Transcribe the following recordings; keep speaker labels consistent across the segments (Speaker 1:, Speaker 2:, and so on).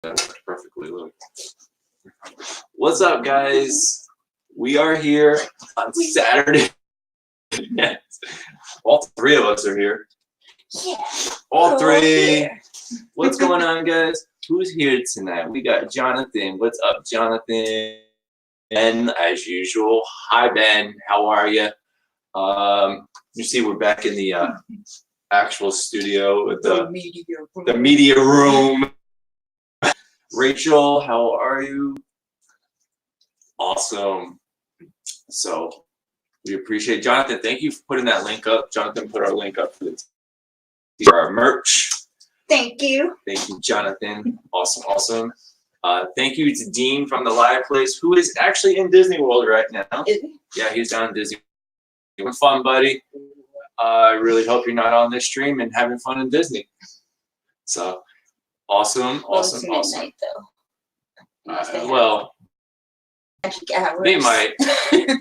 Speaker 1: Perfectly. Look. What's up, guys? We are here on Saturday. Yes. All three of us are here.
Speaker 2: Yeah.
Speaker 1: All three. What's going on, guys? Who's here tonight? We got Jonathan. What's up, Jonathan? And as usual, hi Ben. How are you? You see, we're back in the actual studio with the media room. Rachel, how are you? Awesome. So we appreciate Jonathan. Thank you for putting that link up. Jonathan put our link up for our merch.
Speaker 2: Thank you.
Speaker 1: Thank you, Jonathan. Awesome, awesome. Thank you to Dean from the Live Place, who is actually in Disney World right now.
Speaker 2: Is he?
Speaker 1: Yeah, he's down in Disney. Having fun, buddy. I really hope you're not on this stream and having fun in Disney. So, awesome, awesome, awesome.
Speaker 2: Midnight, though.
Speaker 1: Well, they might,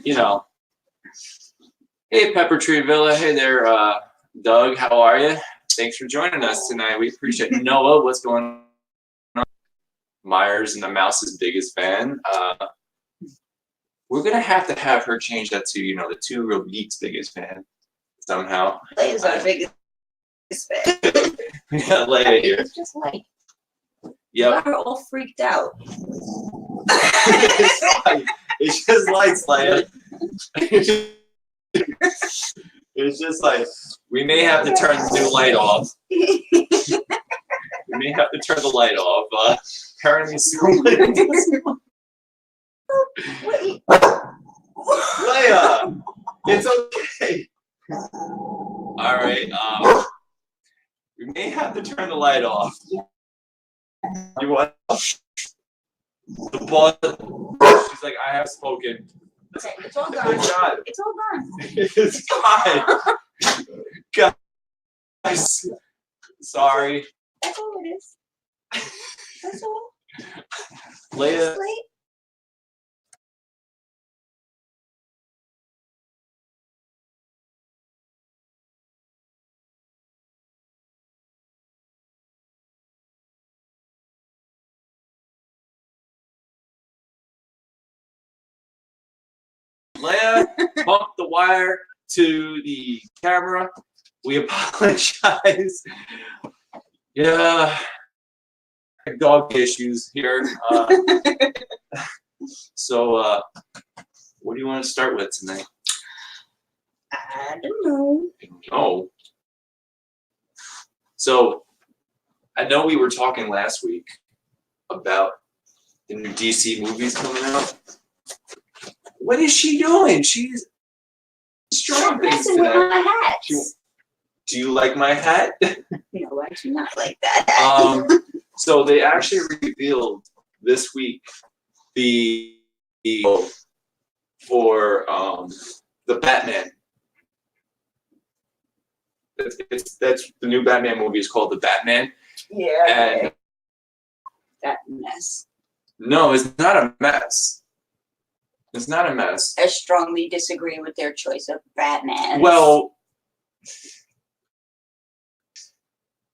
Speaker 1: you know. Hey, Pepper Tree Villa. Hey there, Doug. How are you? Thanks for joining us tonight. We appreciate it. Noah, what's going on? Myers and the Mouse's biggest fan. We're going to have her change that to, you know, the Two Real Geeks biggest fan somehow.
Speaker 2: Leia's our biggest fan.
Speaker 1: We got Leia here.
Speaker 2: It's just like,
Speaker 1: yep.
Speaker 2: got her all freaked out.
Speaker 1: It's just lights, Leia. It's just like, we may have to turn the new light off. We may have to turn the light off. Apparently somebody doesn't.
Speaker 2: Wait.
Speaker 1: Leia, it's okay. All right. We may have to turn the light off. You want the boss? She's like, I have spoken.
Speaker 2: Okay, it's all gone.
Speaker 1: Good job.
Speaker 2: It's all gone.
Speaker 1: It's fine. Guys, sorry.
Speaker 2: That's all it is. That's all.
Speaker 1: Leia. Leia bumped the wire to the camera. We apologize. Yeah, dog issues here. So, what do you want to start with tonight?
Speaker 2: I don't know.
Speaker 1: Oh. So, I know we were talking last week about the new DC movies coming out. What is she doing? She's strong things
Speaker 2: messing with my hats.
Speaker 1: Do you like my hat?
Speaker 2: No, I do not like that.
Speaker 1: So they actually revealed this week for the Batman. That's the new Batman movie is called The Batman.
Speaker 2: Yeah.
Speaker 1: And
Speaker 2: that mess.
Speaker 1: No, it's not a mess. It's not a mess.
Speaker 2: I strongly disagree with their choice of Batman.
Speaker 1: Well,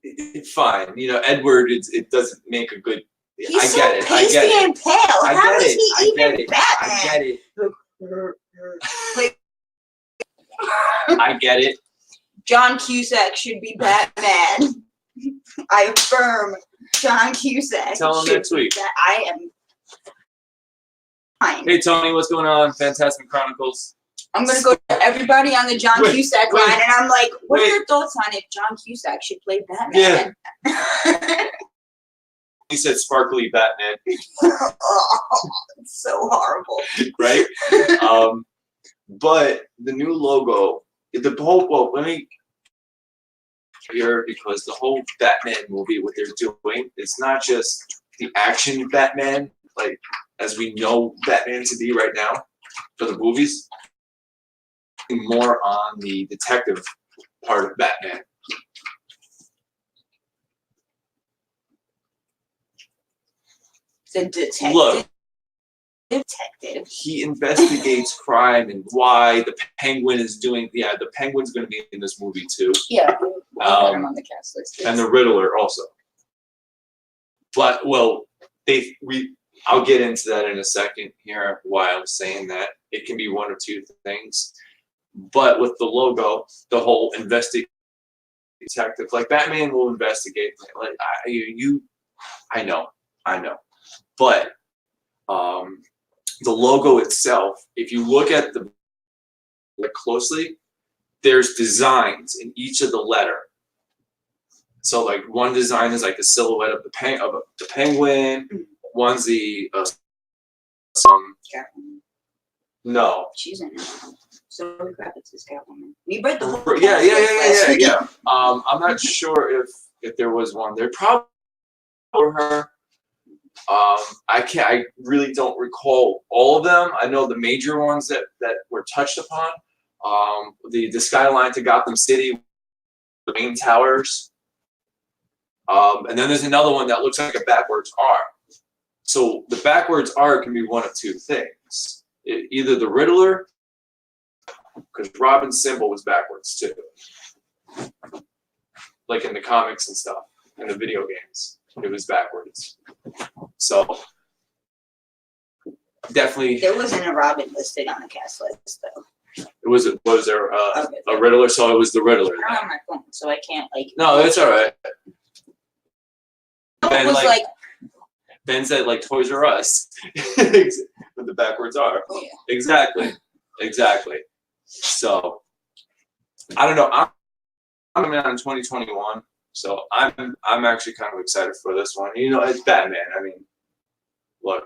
Speaker 1: it's fine. You know, Edward, it doesn't make a good.
Speaker 2: He's
Speaker 1: I get it.
Speaker 2: Pasty
Speaker 1: I get it.
Speaker 2: and pale. How is he even Batman?
Speaker 1: I get it. I get it.
Speaker 2: John Cusack should be Batman. I affirm John Cusack.
Speaker 1: Tell him next week.
Speaker 2: I am fine.
Speaker 1: Hey, Tony, what's going on? Fantastic Chronicles.
Speaker 2: I'm going to go to everybody on the John Cusack line, and I'm like, what are your thoughts on if John Cusack should play Batman?
Speaker 1: Yeah. He said sparkly Batman.
Speaker 2: Oh, it's so horrible.
Speaker 1: Right? But the new logo, let me here, because the whole Batman movie, what they're doing, it's not just the action Batman, like as we know Batman to be right now for the movies, more on the detective part of Batman.
Speaker 2: The detective.
Speaker 1: Look,
Speaker 2: detective.
Speaker 1: He investigates crime and why the Penguin is doing. Yeah, the Penguin's going to be in this movie too.
Speaker 2: Yeah, I'm on the cast list.
Speaker 1: And the Riddler also. But well, I'll get into that in a second here, why I'm saying that. It can be one of two things. But with the logo, the whole investigative detective, like Batman will investigate. Like I know. But the logo itself, if you look at the closely, there's designs in each of the letter. So like one design is like the silhouette of the penguin. One's the no.
Speaker 2: She's in it. So Kravitz is Catwoman. We read the whole.
Speaker 1: Yeah. I'm not sure if there was one. There probably were her. I really don't recall all of them. I know the major ones that were touched upon. The skyline to Gotham City, the main towers. And then there's another one that looks like a backwards R. So the backwards R can be one of two things. Either the Riddler, because Robin's symbol was backwards too. Like in the comics and stuff, in the video games, it was backwards. So definitely.
Speaker 2: There wasn't a Robin listed on the cast list though.
Speaker 1: Was there a Riddler? So it was the Riddler.
Speaker 2: I don't have my phone, so I can't like.
Speaker 1: No, that's all right.
Speaker 2: Ben, was like
Speaker 1: Ben said like Toys R Us with the backwards R.
Speaker 2: Oh, yeah.
Speaker 1: Exactly. So I don't know. I'm in 2021, so I'm actually kind of excited for this one. You know, it's Batman. I mean, look.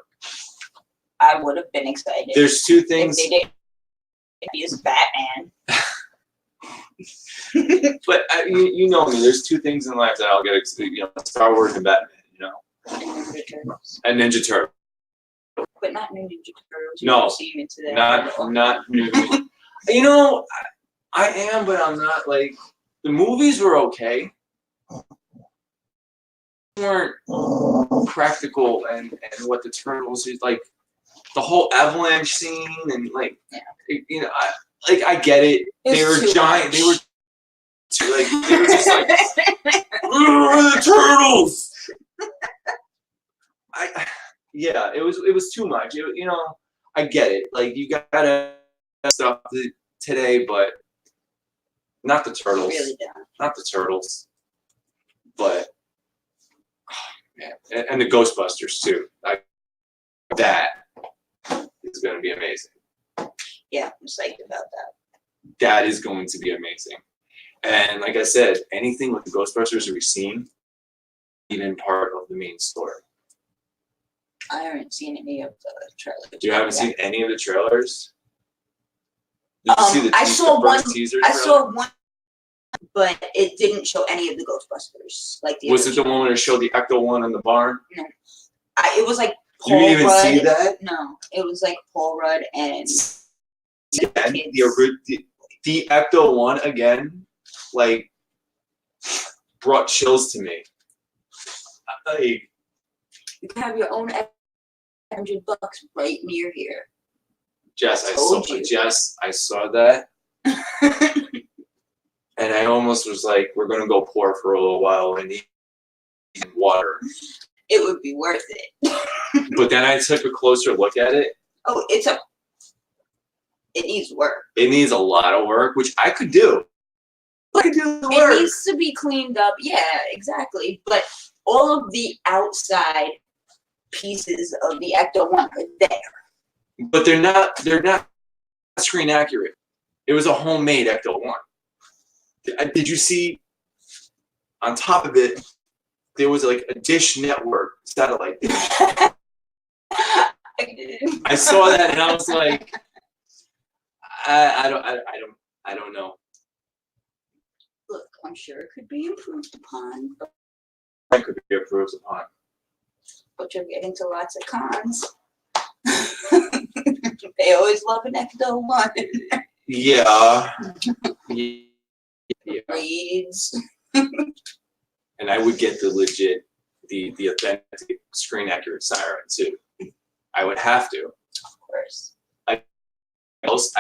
Speaker 2: I would have been excited.
Speaker 1: There's two things.
Speaker 2: If they did. He's Batman.
Speaker 1: But you know me. There's two things in life that I'll get excited. You know, Star Wars and Batman. You know. And Ninja Turtles.
Speaker 2: But not Ninja Turtles.
Speaker 1: No. Not new. You know, I am, but I'm not. Like the movies were okay. They weren't practical and what the Turtles is like. The whole avalanche scene and like, you know, I get it. They were giant. They were just like, the Turtles. It was too much. You know, I get it. Like you gotta stuff today, but not the Turtles.
Speaker 2: Really don't.
Speaker 1: Not the Turtles. But man, and the Ghostbusters too. That is going to be amazing.
Speaker 2: Yeah, I'm psyched about that.
Speaker 1: That is going to be amazing. And like I said, anything with the Ghostbusters we've seen, even part of the main story.
Speaker 2: I haven't seen any of the trailers.
Speaker 1: You haven't seen any of the trailers? Did you see the
Speaker 2: I saw one.
Speaker 1: teaser
Speaker 2: I
Speaker 1: trailer?
Speaker 2: saw one, but it didn't show any of the Ghostbusters. Like the
Speaker 1: was it the one where it showed the Ecto one in the barn?
Speaker 2: No, it was like.
Speaker 1: You didn't even see that?
Speaker 2: No, it was like Paul Rudd and
Speaker 1: the Ecto one again, like brought chills to me. Like,
Speaker 2: you can have your own $100 right near here.
Speaker 1: Jess, I saw that, and I almost was like, "We're gonna go pour for a little while and eat water."
Speaker 2: It would be worth it.
Speaker 1: But then I took a closer look at it.
Speaker 2: Oh, it needs work.
Speaker 1: It needs a lot of work, which I could do. I could do the work.
Speaker 2: It needs to be cleaned up. Yeah, exactly. But all of the outside pieces of the Ecto one are there.
Speaker 1: But they're not screen accurate. It was a homemade Ecto one. Did you see on top of it? There was like a Dish Network satellite. I saw that and I was like, I don't know.
Speaker 2: Look, I'm sure it could be improved upon.
Speaker 1: It could be improved upon.
Speaker 2: But you're getting to lots of cons. They always love an Ecto one.
Speaker 1: Yeah.
Speaker 2: Reads.
Speaker 1: And I would get the legit, the authentic screen accurate siren too. I would have to.
Speaker 2: Of course.
Speaker 1: I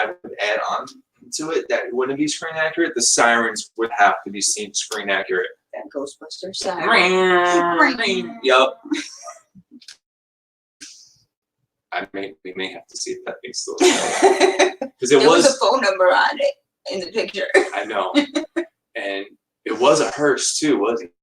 Speaker 1: would add on to it that wouldn't be screen accurate. The sirens would have to be seen screen accurate.
Speaker 2: That Ghostbuster siren.
Speaker 1: Yep. We may have to see if that makes still because
Speaker 2: there was a phone number on it in the picture.
Speaker 1: I know, and it was a hearse too, wasn't it?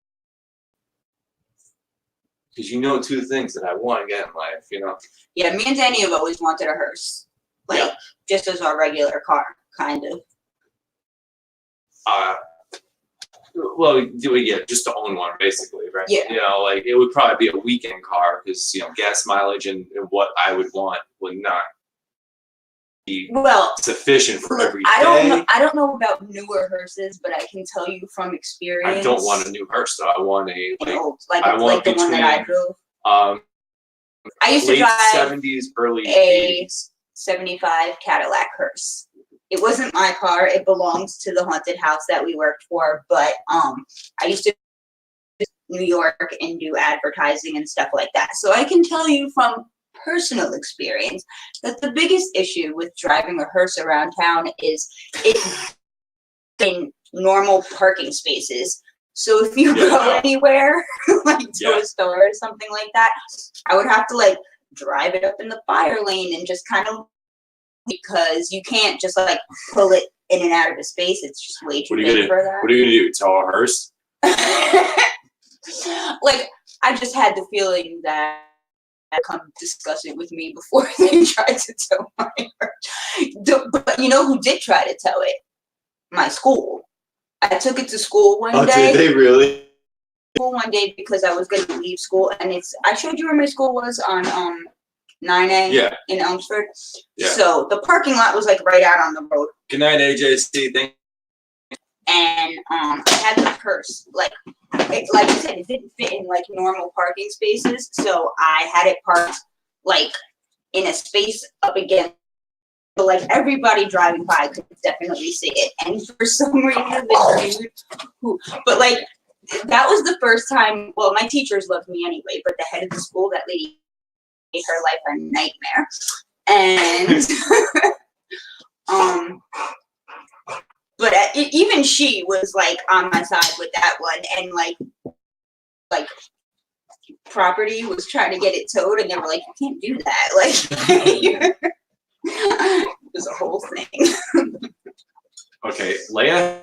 Speaker 1: Because you know two things that I want to get in life, you know.
Speaker 2: Yeah, me and Danny have always wanted a hearse, like just as our regular car, kind of.
Speaker 1: Well, just to own one, basically, right?
Speaker 2: Yeah.
Speaker 1: You know, like it would probably be a weekend car because gas mileage and what I would want would not be sufficient for every day.
Speaker 2: I don't know about newer hearses, but I can tell you from experience.
Speaker 1: I don't want a new hearse though. I want a
Speaker 2: like the one that I drove. I used to drive
Speaker 1: late 70s, early 80s.
Speaker 2: 75 Cadillac hearse. It wasn't my car. It belongs to the haunted house that we worked for. But I used to go to New York and do advertising and stuff like that. So I can tell you from personal experience that the biggest issue with driving a hearse around town is it in normal parking spaces. So if you go anywhere, like to a store or something like that, I would have to like drive it up in the fire lane and just kind of, because you can't just like pull it in and out of a space. It's just way too big for that.
Speaker 1: What are you gonna do? Tow a hearse?
Speaker 2: Like, I just had the feeling that they'd come discuss it with me before they tried to tow my hearse. But you know who did try to tow it? My school. I took it to school one day.
Speaker 1: Oh, did they really?
Speaker 2: One day because I was going to leave school, and I showed you where my school was on 9A in Elmsford. Yeah. So the parking lot was like right out on the road.
Speaker 1: Good night, AJC. Thank you.
Speaker 2: And I had the hearse, like I said, it didn't fit in like normal parking spaces, so I had it parked like in a space up against. But like everybody driving by could definitely see it, and for some reason the dude but like that was the first time. Well, my teachers loved me anyway, but the head of the school, that lady, made her life a nightmare, and but even she was like on my side with that one, and like property was trying to get it towed, and they were like, you can't do that, like. It was a whole thing.
Speaker 1: Okay, Leia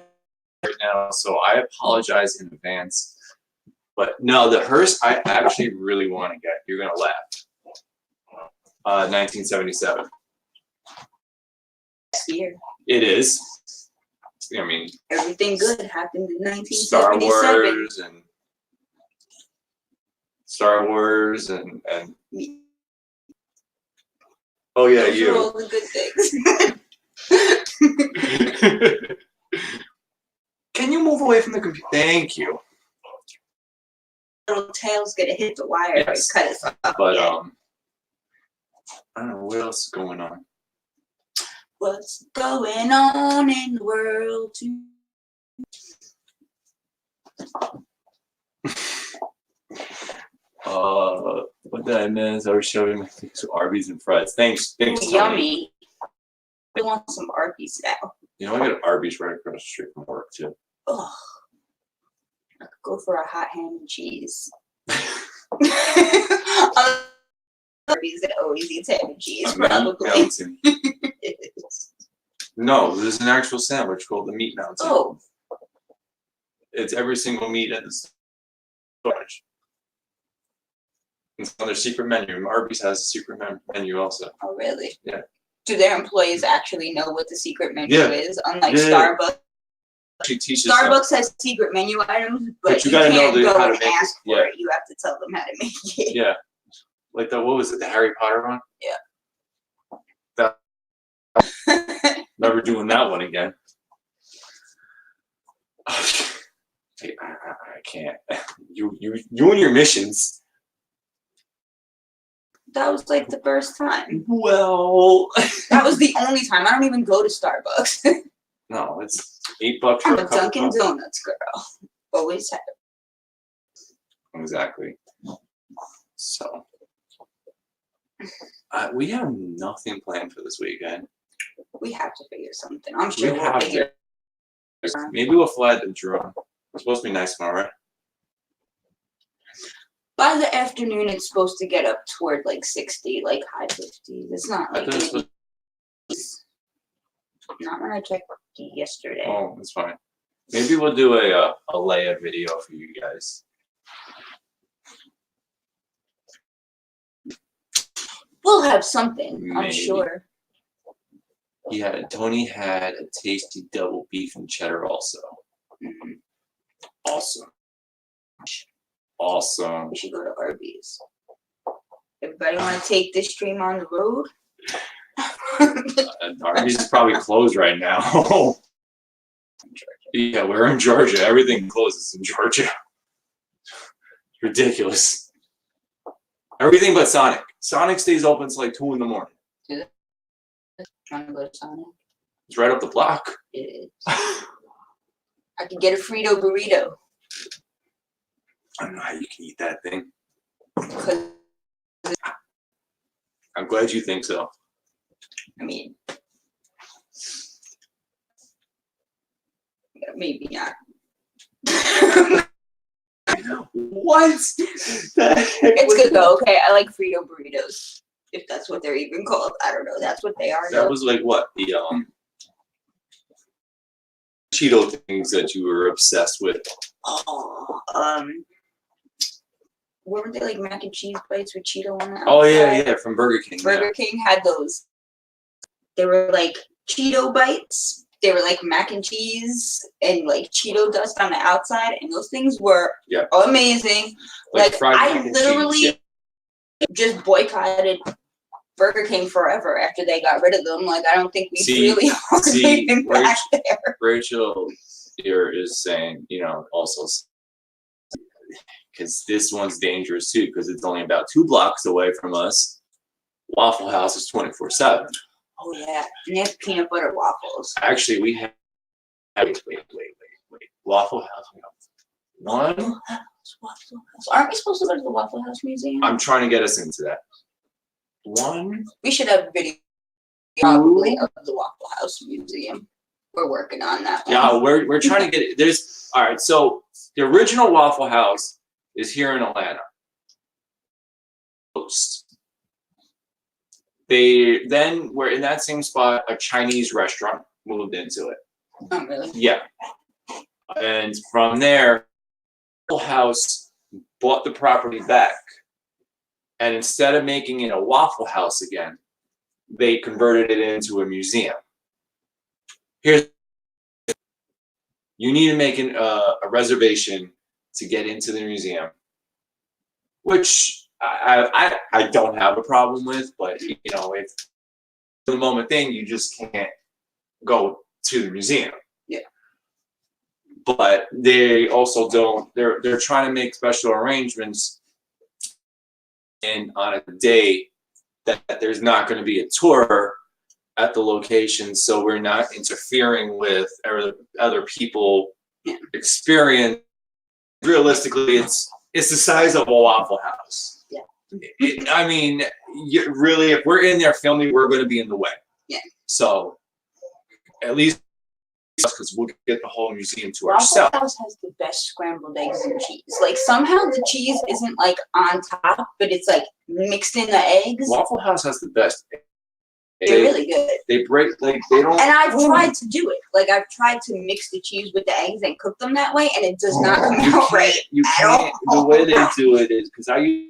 Speaker 1: right now, so I apologize in advance. But no, the hearse I actually really want to get. You're gonna laugh. 1977.
Speaker 2: Year.
Speaker 1: It is. I mean,
Speaker 2: everything good happened in 1977.
Speaker 1: Star Wars and oh yeah,
Speaker 2: those
Speaker 1: you.
Speaker 2: Are all the good things.
Speaker 1: Can you move away from the computer? Thank you.
Speaker 2: Little tail's gonna hit the wire if it cut us off.
Speaker 1: But I don't know what else is going on.
Speaker 2: What's going on in the world too?
Speaker 1: What did I miss? I was showing my things to Arby's and fries. Thanks.
Speaker 2: Yummy. I want some Arby's now.
Speaker 1: You know, I got Arby's right across the street from work too.
Speaker 2: Oh, go for a hot ham and cheese. Arby's that always eats ham and cheese, probably.
Speaker 1: No, there's an actual sandwich called the Meat Mountain.
Speaker 2: Oh.
Speaker 1: It's every single meat at the sandwich. It's on their secret menu. Arby's has a secret menu also.
Speaker 2: Oh, really?
Speaker 1: Yeah.
Speaker 2: Do their employees actually know what the secret menu is? Unlike Starbucks. Starbucks has secret menu items, but you can't go and ask for it. You have to tell them how to make it.
Speaker 1: Yeah. Like what was it, the Harry Potter one?
Speaker 2: Yeah.
Speaker 1: Never doing that one again. I can't. You and your missions.
Speaker 2: That was like the first time.
Speaker 1: Well,
Speaker 2: that was the only time. I don't even go to Starbucks.
Speaker 1: No, it's $8
Speaker 2: I'm a Dunkin' Donuts girl. Always have.
Speaker 1: Exactly. So we have nothing planned for this weekend.
Speaker 2: We have to figure something. I'm sure we'll figure.
Speaker 1: Maybe we'll fly to Jerome. It's supposed to be nice tomorrow, right?
Speaker 2: By the afternoon, it's supposed to get up toward like 60, like high 50s. It's not like not when I checked yesterday.
Speaker 1: Oh, that's fine. Maybe we'll do a Leia video for you guys.
Speaker 2: We'll have something,
Speaker 1: Maybe.
Speaker 2: I'm sure.
Speaker 1: Yeah, Tony had a tasty double beef and cheddar also.
Speaker 2: Mm-hmm.
Speaker 1: Awesome.
Speaker 2: We should go to Arby's. Everybody want to take this stream on the road?
Speaker 1: Arby's is probably closed right now. Yeah, we're in Georgia. Everything closes in Georgia. Ridiculous. Everything but Sonic. Sonic stays open until like 2 in the morning.
Speaker 2: Want to go to Sonic?
Speaker 1: It's right up the block.
Speaker 2: It is. I can get a Frito burrito.
Speaker 1: I don't know how you can eat that thing.
Speaker 2: 'Cause
Speaker 1: I'm glad you think so.
Speaker 2: I mean, maybe not.
Speaker 1: What?
Speaker 2: It's good though. Okay, I like Frito burritos. If that's what they're even called, I don't know. That's what they are.
Speaker 1: That was like what the Cheeto things that you were obsessed with.
Speaker 2: Oh, what were they, like mac and cheese bites with Cheeto on the
Speaker 1: Oh yeah,
Speaker 2: outside?
Speaker 1: yeah, from Burger King.
Speaker 2: Burger King had those. They were like Cheeto bites. They were like mac and cheese and like Cheeto dust on the outside, and those things were amazing. Like
Speaker 1: fried mac
Speaker 2: I
Speaker 1: and
Speaker 2: literally
Speaker 1: cheese,
Speaker 2: just boycotted Burger King forever after they got rid of them. Like I don't think we really are even back there.
Speaker 1: Rachel here is saying, also because this one's dangerous too, because it's only about 2 blocks away from us. Waffle House is 24/7.
Speaker 2: Oh yeah, and they have peanut butter waffles.
Speaker 1: Actually, we have. Wait. Waffle House. One.
Speaker 2: Waffle House. Aren't we supposed to go to the Waffle House Museum?
Speaker 1: I'm trying to get us into that. One.
Speaker 2: We should have a video probably of the Waffle House Museum. We're working on that one.
Speaker 1: Yeah, we're trying to get it. All right, so the original Waffle House is here in Atlanta. They then were in that same spot, a Chinese restaurant moved into it.
Speaker 2: Oh, really?
Speaker 1: Yeah. And from there, Waffle House bought the property back. And instead of making it a Waffle House again, they converted it into a museum. You need to make a reservation to get into the museum, which I don't have a problem with, but if the moment thing, you just can't go to the museum.
Speaker 2: Yeah.
Speaker 1: But they also don't. They're trying to make special arrangements, and on a day that there's not going to be a tour at the location, so we're not interfering with other people experience. Realistically, it's the size of a Waffle House. I mean, really, if we're in there filming, we're going to be in the way.
Speaker 2: Yeah.
Speaker 1: So, at least because we'll get the whole museum to ourselves.
Speaker 2: Waffle House has the best scrambled eggs and cheese. Like somehow the cheese isn't like on top, but it's like mixed in the eggs.
Speaker 1: Waffle House has the best.
Speaker 2: They're really good.
Speaker 1: They break they don't.
Speaker 2: And I've tried to do it. Like I've tried to mix the cheese with the eggs and cook them that way, and it does not come out right at all.
Speaker 1: The way they do it is because I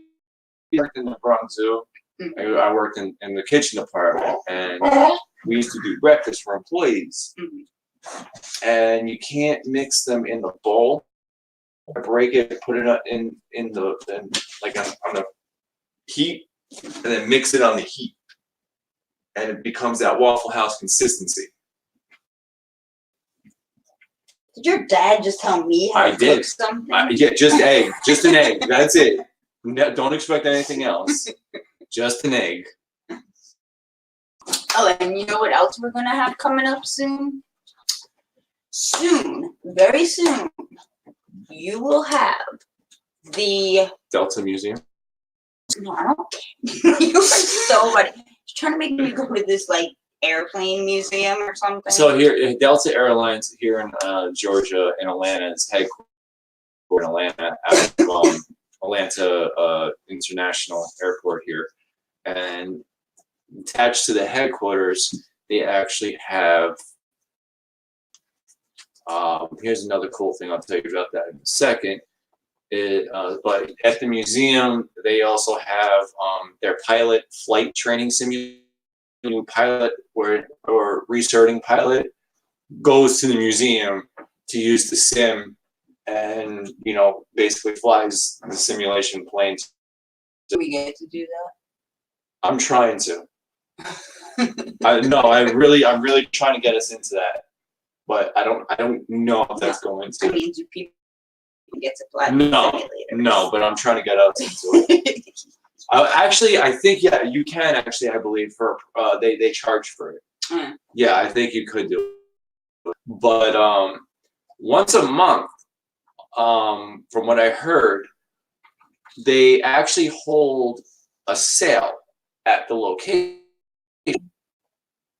Speaker 1: worked in the Bronx Zoo. Mm-hmm. I worked in the kitchen department, and we used to do breakfast for employees. Mm-hmm. And you can't mix them in the bowl. Break it, put it in on the heat, and then mix it on the heat, and it becomes that Waffle House consistency.
Speaker 2: Did your dad just tell me how to cook something?
Speaker 1: Yeah, just an egg. That's it. No, don't expect anything else. Just an egg.
Speaker 2: Oh, and you know what else we're gonna have coming up soon? Very soon, you will have the
Speaker 1: Delta Museum.
Speaker 2: No, I don't. You are so funny. You're trying to make me go to this like airplane museum or something.
Speaker 1: So here, Delta Airlines here in Georgia, in Atlanta, is headquartered in Atlanta. Atlanta International Airport here, and attached to the headquarters, they actually have. Here's another cool thing. I'll tell you about that in a second. But at the museum, they also have their pilot flight training simulation. Pilot or restarting pilot goes to the museum to use the sim, and basically flies the simulation plane.
Speaker 2: Do we get to do that?
Speaker 1: I'm trying to. I'm really trying to get us into that, but I don't know if that's going to.
Speaker 2: I mean, do people get to fly?
Speaker 1: No, but I'm trying to get us into it. Actually, I think you can actually. I believe for they charge for it.
Speaker 2: Mm.
Speaker 1: Yeah, I think you could do it, but once a month, from what I heard, they actually hold a sale at the location.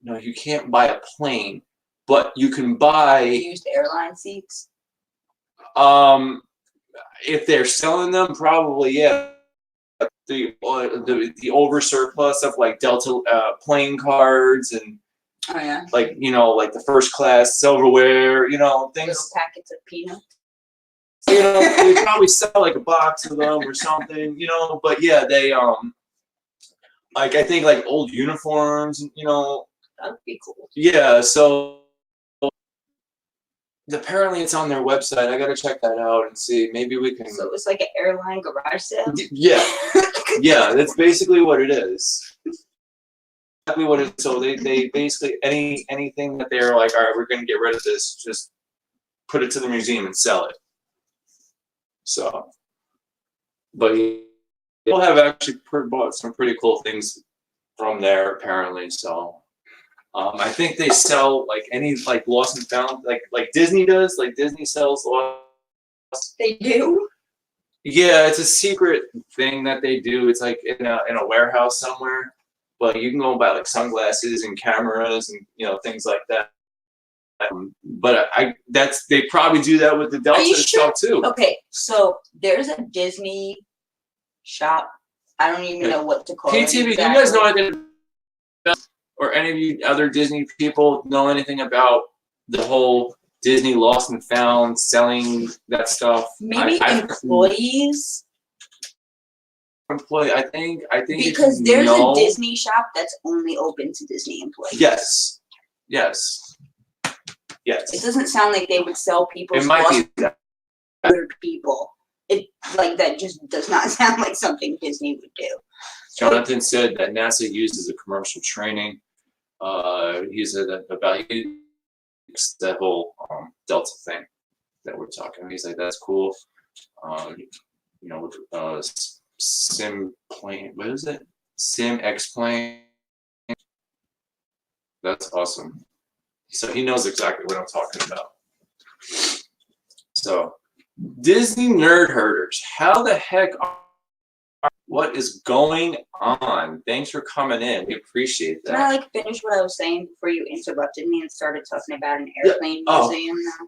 Speaker 1: No, you can't buy a plane, but you can buy
Speaker 2: used airline seats.
Speaker 1: If they're selling them, probably yeah. The over surplus of like Delta plane cards and like like the first class silverware, things.
Speaker 2: Little packets of peanuts.
Speaker 1: They probably sell like a box of them or something, But yeah, they like I think like old uniforms,
Speaker 2: That'd be cool.
Speaker 1: Yeah, so apparently it's on their website. I gotta check that out and see. Maybe we can.
Speaker 2: So it's like an airline garage sale.
Speaker 1: Yeah, yeah, that's basically what it is. Exactly what it is. So they basically anything that they're like, all right, we're gonna get rid of this, just put it to the museum and sell it. So, but we'll have actually bought some pretty cool things from there apparently. So. I think they sell like any like lost and found like Disney does. Like Disney sells lost.
Speaker 2: They do?
Speaker 1: Yeah, it's a secret thing that they do. It's like in a warehouse somewhere. But you can go and buy like sunglasses and cameras and things like that. But they probably do that with the Delta stuff too.
Speaker 2: Okay, so there's a Disney shop. I don't even know what to call it.
Speaker 1: PTV, do you guys know anything? Or any of you other Disney people know anything about the whole Disney lost and found, selling that stuff?
Speaker 2: Maybe employees.
Speaker 1: I think
Speaker 2: because there's a Disney shop that's only open to Disney employees.
Speaker 1: Yes.
Speaker 2: It doesn't sound like they would sell people's
Speaker 1: It might be that.
Speaker 2: Other people. It that just does not sound like something Disney would do.
Speaker 1: Jonathan said that NASA uses a commercial training. He said that about that whole Delta thing that we're talking. He's like, that's cool. Sim plane. What is it? Sim X plane. That's awesome. So he knows exactly what I'm talking about. So Disney nerd herders, how the heck what is going on? Thanks for coming in. We appreciate that.
Speaker 2: Can I finish what I was saying before you interrupted me and started talking about an airplane museum now?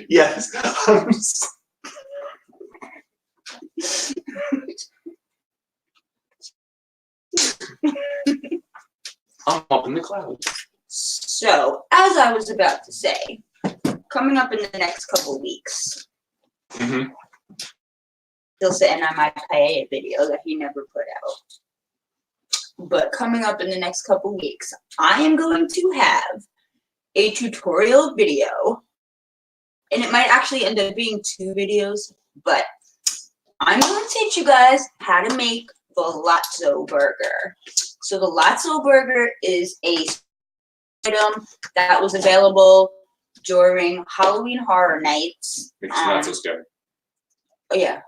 Speaker 1: Yes. I'm up in the clouds.
Speaker 2: So, as I was about to say, coming up in the next couple weeks,
Speaker 1: mm-hmm.
Speaker 2: Still sitting on my play video that he never put out. But coming up in the next couple weeks, I am going to have a tutorial video, and it might actually end up being 2 videos, but I'm going to teach you guys how to make the Lotso burger. So the Lotso burger is a item that was available during Halloween Horror Nights.
Speaker 1: It's not so scary.
Speaker 2: Oh yeah.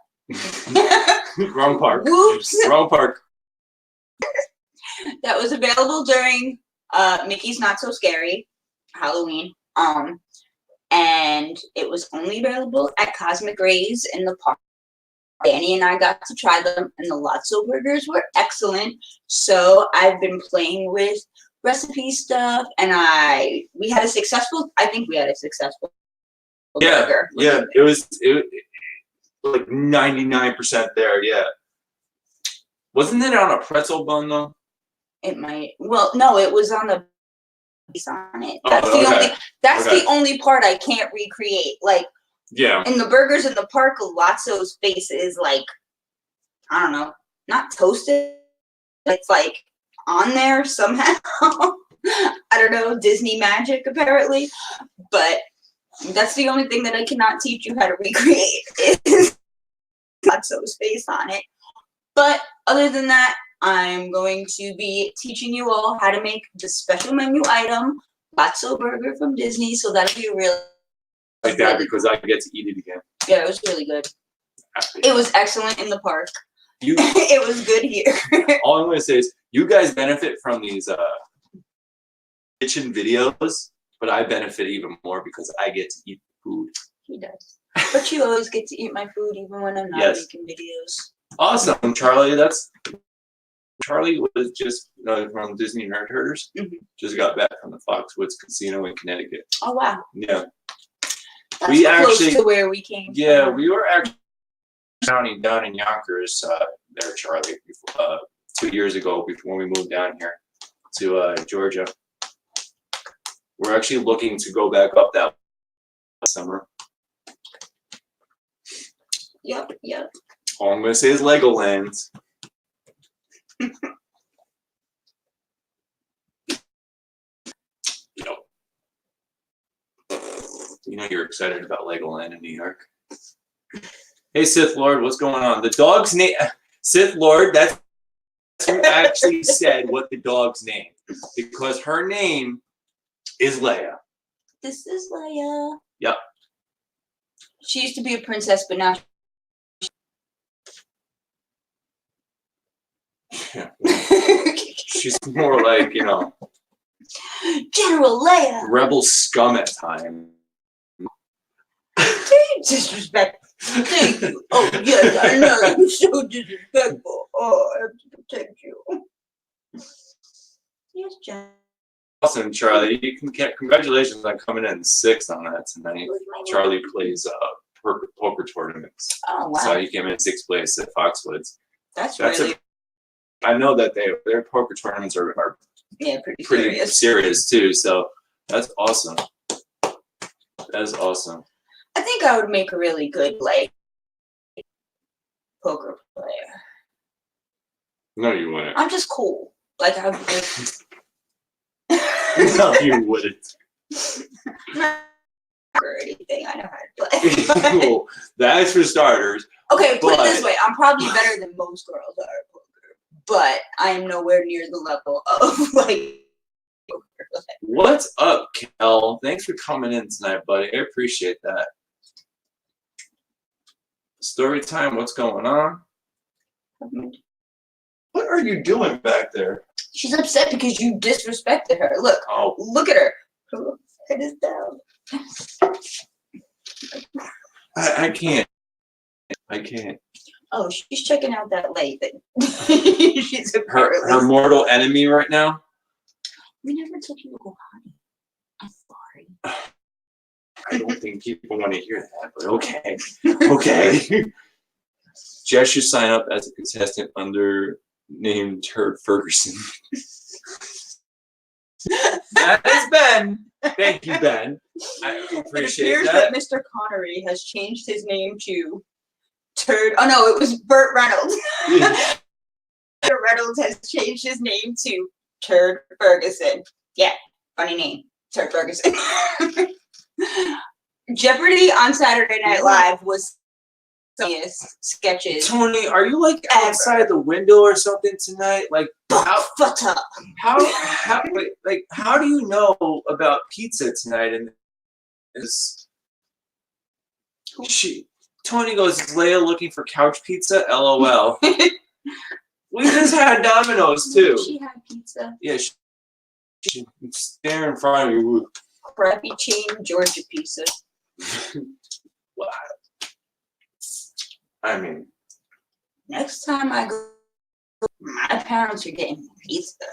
Speaker 1: Wrong park.
Speaker 2: Whoops.
Speaker 1: Wrong park.
Speaker 2: That was available during Mickey's Not So Scary Halloween. And it was only available at Cosmic Rays in the park. Danny and I got to try them, and the Lotso burgers were excellent. So I've been playing with recipe stuff, and we had a successful. I think we had a successful.
Speaker 1: Yeah,
Speaker 2: burger.
Speaker 1: yeah. It was like 99% there. Yeah. Wasn't it on a pretzel bun though?
Speaker 2: It might. Well, no, it was on the base on it. That's
Speaker 1: the
Speaker 2: the only part I can't recreate. Like,
Speaker 1: yeah.
Speaker 2: in the burgers in the park, Lotso's face is like, I don't know, not toasted. It's like on there somehow. I don't know, Disney magic apparently. But that's the only thing that I cannot teach you how to recreate is Lotso's face on it. But other than that, I'm going to be teaching you all how to make the special menu item, Lotso Burger from Disney. So that'll be really
Speaker 1: like that because I get to eat it again.
Speaker 2: Yeah, it was really good. It was excellent in the park. It was good here.
Speaker 1: All I'm going to say is you guys benefit from these kitchen videos, but I benefit even more because I get to eat food.
Speaker 2: He does. But you always get to eat my food even when I'm not making videos.
Speaker 1: Awesome, Charlie. Charlie was just from Disney Nerd Herders.
Speaker 2: Mm-hmm.
Speaker 1: Just got back from the Foxwoods Casino in Connecticut.
Speaker 2: Oh wow!
Speaker 1: Yeah,
Speaker 2: that's we close actually to where we came.
Speaker 1: Yeah,
Speaker 2: from.
Speaker 1: We were actually down in Yonkers there, Charlie. 2 years ago, before we moved down here to Georgia. We're actually looking to go back up that summer.
Speaker 2: Yep.
Speaker 1: All I'm going to say is Legoland. You know you're excited about Legoland in New York. Hey, Sith Lord, what's going on? The dog's name, Sith Lord, that's who actually said what the dog's name. Because her name is Leia.
Speaker 2: This is Leia.
Speaker 1: Yep.
Speaker 2: She used to be a princess, but now
Speaker 1: she's more like,
Speaker 2: General Leia.
Speaker 1: Rebel scum at times.
Speaker 2: Disrespect. Thank you. Oh, yes, I know. You're so disrespectful. Oh, I have to protect you. Yes, Jen.
Speaker 1: Awesome, Charlie. You can get congratulations on coming in 6th on that tonight. Charlie plays poker tournaments.
Speaker 2: Oh, wow.
Speaker 1: So he came in 6th place at Foxwoods.
Speaker 2: That's really...
Speaker 1: I know that their poker tournaments are pretty serious too. So that's awesome. That is awesome.
Speaker 2: I think I would make a really good poker player.
Speaker 1: No, you wouldn't.
Speaker 2: I'm just cool. Like I'm.
Speaker 1: No, you wouldn't.
Speaker 2: Or anything. I know how to play.
Speaker 1: Well, that's for starters.
Speaker 2: Okay, put it this way: I'm probably better than most girls are at poker, but I am nowhere near the level of poker.
Speaker 1: What's up, Kel? Thanks for coming in tonight, buddy. I appreciate that. Story time. What's going on? What are you doing back there?
Speaker 2: She's upset because you disrespected her. Look.
Speaker 1: Oh.
Speaker 2: Look at her. Her head is down.
Speaker 1: I can't. I can't.
Speaker 2: Oh, she's checking out that late. She's
Speaker 1: her mortal enemy right now.
Speaker 2: We never took you to go potty. I'm sorry.
Speaker 1: I don't think people want to hear that, but okay. Okay. Jess should sign up as a contestant under name Turd Ferguson. That is Ben. Thank you, Ben. I appreciate
Speaker 2: it appears
Speaker 1: that.
Speaker 2: Mr. Connery has changed his name to Turd. Oh no, it was Burt Reynolds. Burt Reynolds has changed his name to Turd Ferguson. Yeah, funny name, Turd Ferguson. Jeopardy on Saturday Night Live was funniest sketches.
Speaker 1: Tony, are you like outside the window or something tonight? Like how do you know about pizza tonight? And Tony goes, is Leia looking for couch pizza? LOL. We just had Domino's too.
Speaker 2: She had pizza.
Speaker 1: Yeah, she's there in front of you.
Speaker 2: Crappy chain Georgia pizza.
Speaker 1: Wow. I mean,
Speaker 2: next time I go, my parents are getting pizza.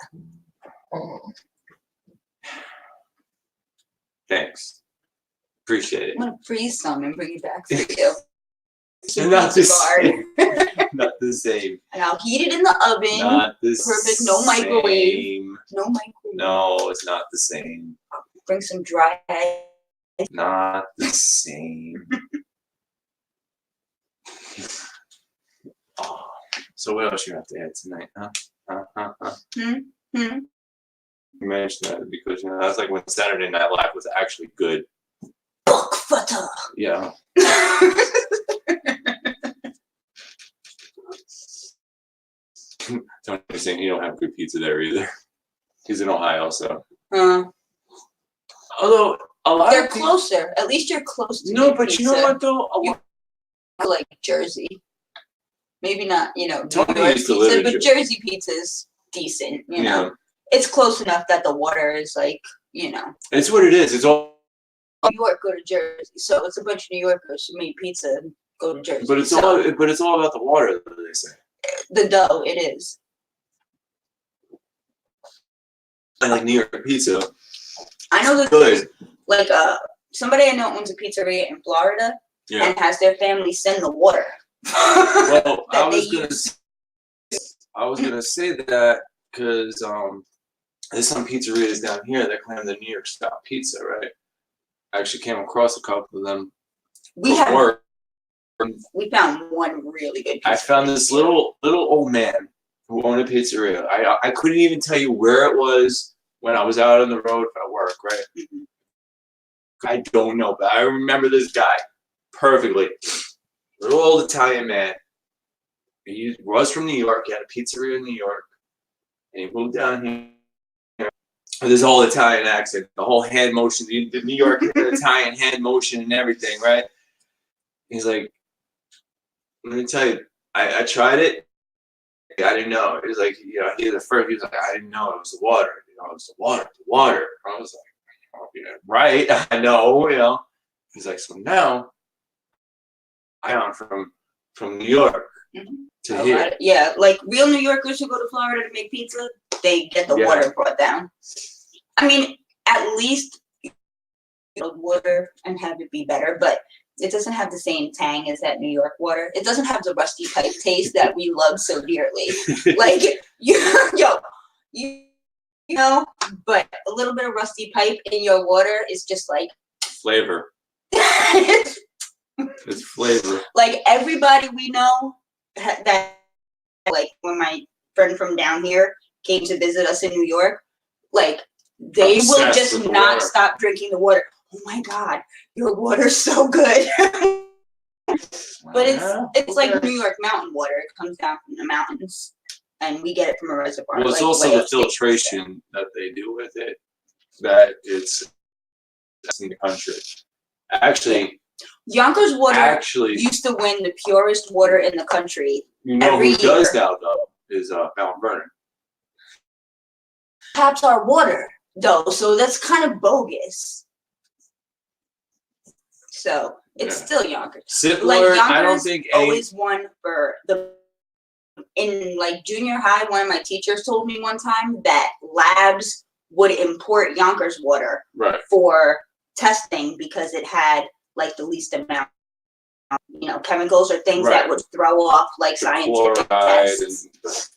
Speaker 1: Thanks. Appreciate it.
Speaker 2: I'm gonna freeze some and bring it back for you.
Speaker 1: Not the same. Not the same.
Speaker 2: And I'll heat it in the oven.
Speaker 1: Not the
Speaker 2: Perfect. No microwave.
Speaker 1: same.
Speaker 2: No microwave.
Speaker 1: No, it's not the same.
Speaker 2: Bring some dry ice.
Speaker 1: Not the same. Oh, so what else you have to add tonight, huh? You mentioned that because that's like when Saturday Night Live was actually good.
Speaker 2: Buck butter.
Speaker 1: Yeah. Don't be saying you don't have good pizza there either. He's in Ohio, so. Although a lot
Speaker 2: They're
Speaker 1: of people,
Speaker 2: closer. At least you're close to
Speaker 1: no,
Speaker 2: good
Speaker 1: but
Speaker 2: pizza.
Speaker 1: you know what though?
Speaker 2: Like Jersey. Maybe not, New
Speaker 1: Tony
Speaker 2: York
Speaker 1: used to live
Speaker 2: pizza,
Speaker 1: in
Speaker 2: but Jersey pizza's decent, you know.
Speaker 1: Yeah.
Speaker 2: It's close enough that the water is like,
Speaker 1: It's what it is. It's all.
Speaker 2: New York, go to Jersey. So it's a bunch of New Yorkers who made pizza and go to Jersey.
Speaker 1: But it's all about the water, they say.
Speaker 2: The dough, it is.
Speaker 1: I like New York pizza.
Speaker 2: I know that
Speaker 1: Good.
Speaker 2: Like somebody I know owns a pizzeria in Florida and has their family send the water.
Speaker 1: Well, I was gonna say that because there's some pizzerias down here that claim the New York style pizza, right? I actually came across a couple of them.
Speaker 2: We found one really good pizzeria.
Speaker 1: I found this little old man who owned a pizzeria. I couldn't even tell you where it was when I was out on the road at work, right?
Speaker 2: Mm-hmm.
Speaker 1: I don't know, but I remember this guy perfectly. Little old Italian man. He was from New York. He had a pizzeria in New York. And he moved down here with his whole Italian accent, the whole hand motion, the New York Italian hand motion and everything, right? He's like, let me tell you, I tried it. I didn't know. It was like, he was the first. He was like, I didn't know it was the water. It was the water. I was like, oh, right. I know. He's like, so now I'm from New York to here.
Speaker 2: Yeah, like real New Yorkers who go to Florida to make pizza, they get the water brought down. I mean, at least water and have it be better, but it doesn't have the same tang as that New York water. It doesn't have the rusty pipe taste that we love so dearly. Like but a little bit of rusty pipe in your water is just like
Speaker 1: flavor. It's flavor.
Speaker 2: Like everybody we know that, like when my friend from down here came to visit us in New York, like they will just not stop drinking the water. Oh my God, your water's so good. But it's like New York mountain water. It comes down from the mountains, and we get it from a reservoir.
Speaker 1: Well, it's also the filtration that they do with it that it's in the country. Actually,
Speaker 2: Yonkers water used to win the purest water in the country.
Speaker 1: You know who does now though is Mount Vernon.
Speaker 2: Taps our water though, so that's kind of bogus. So it's still Yonkers.
Speaker 1: Like Yonkers I don't think
Speaker 2: always won for in like junior high. One of my teachers told me one time that labs would import Yonkers water for testing because it had like the least amount, chemicals or things that would throw off like scientific tests.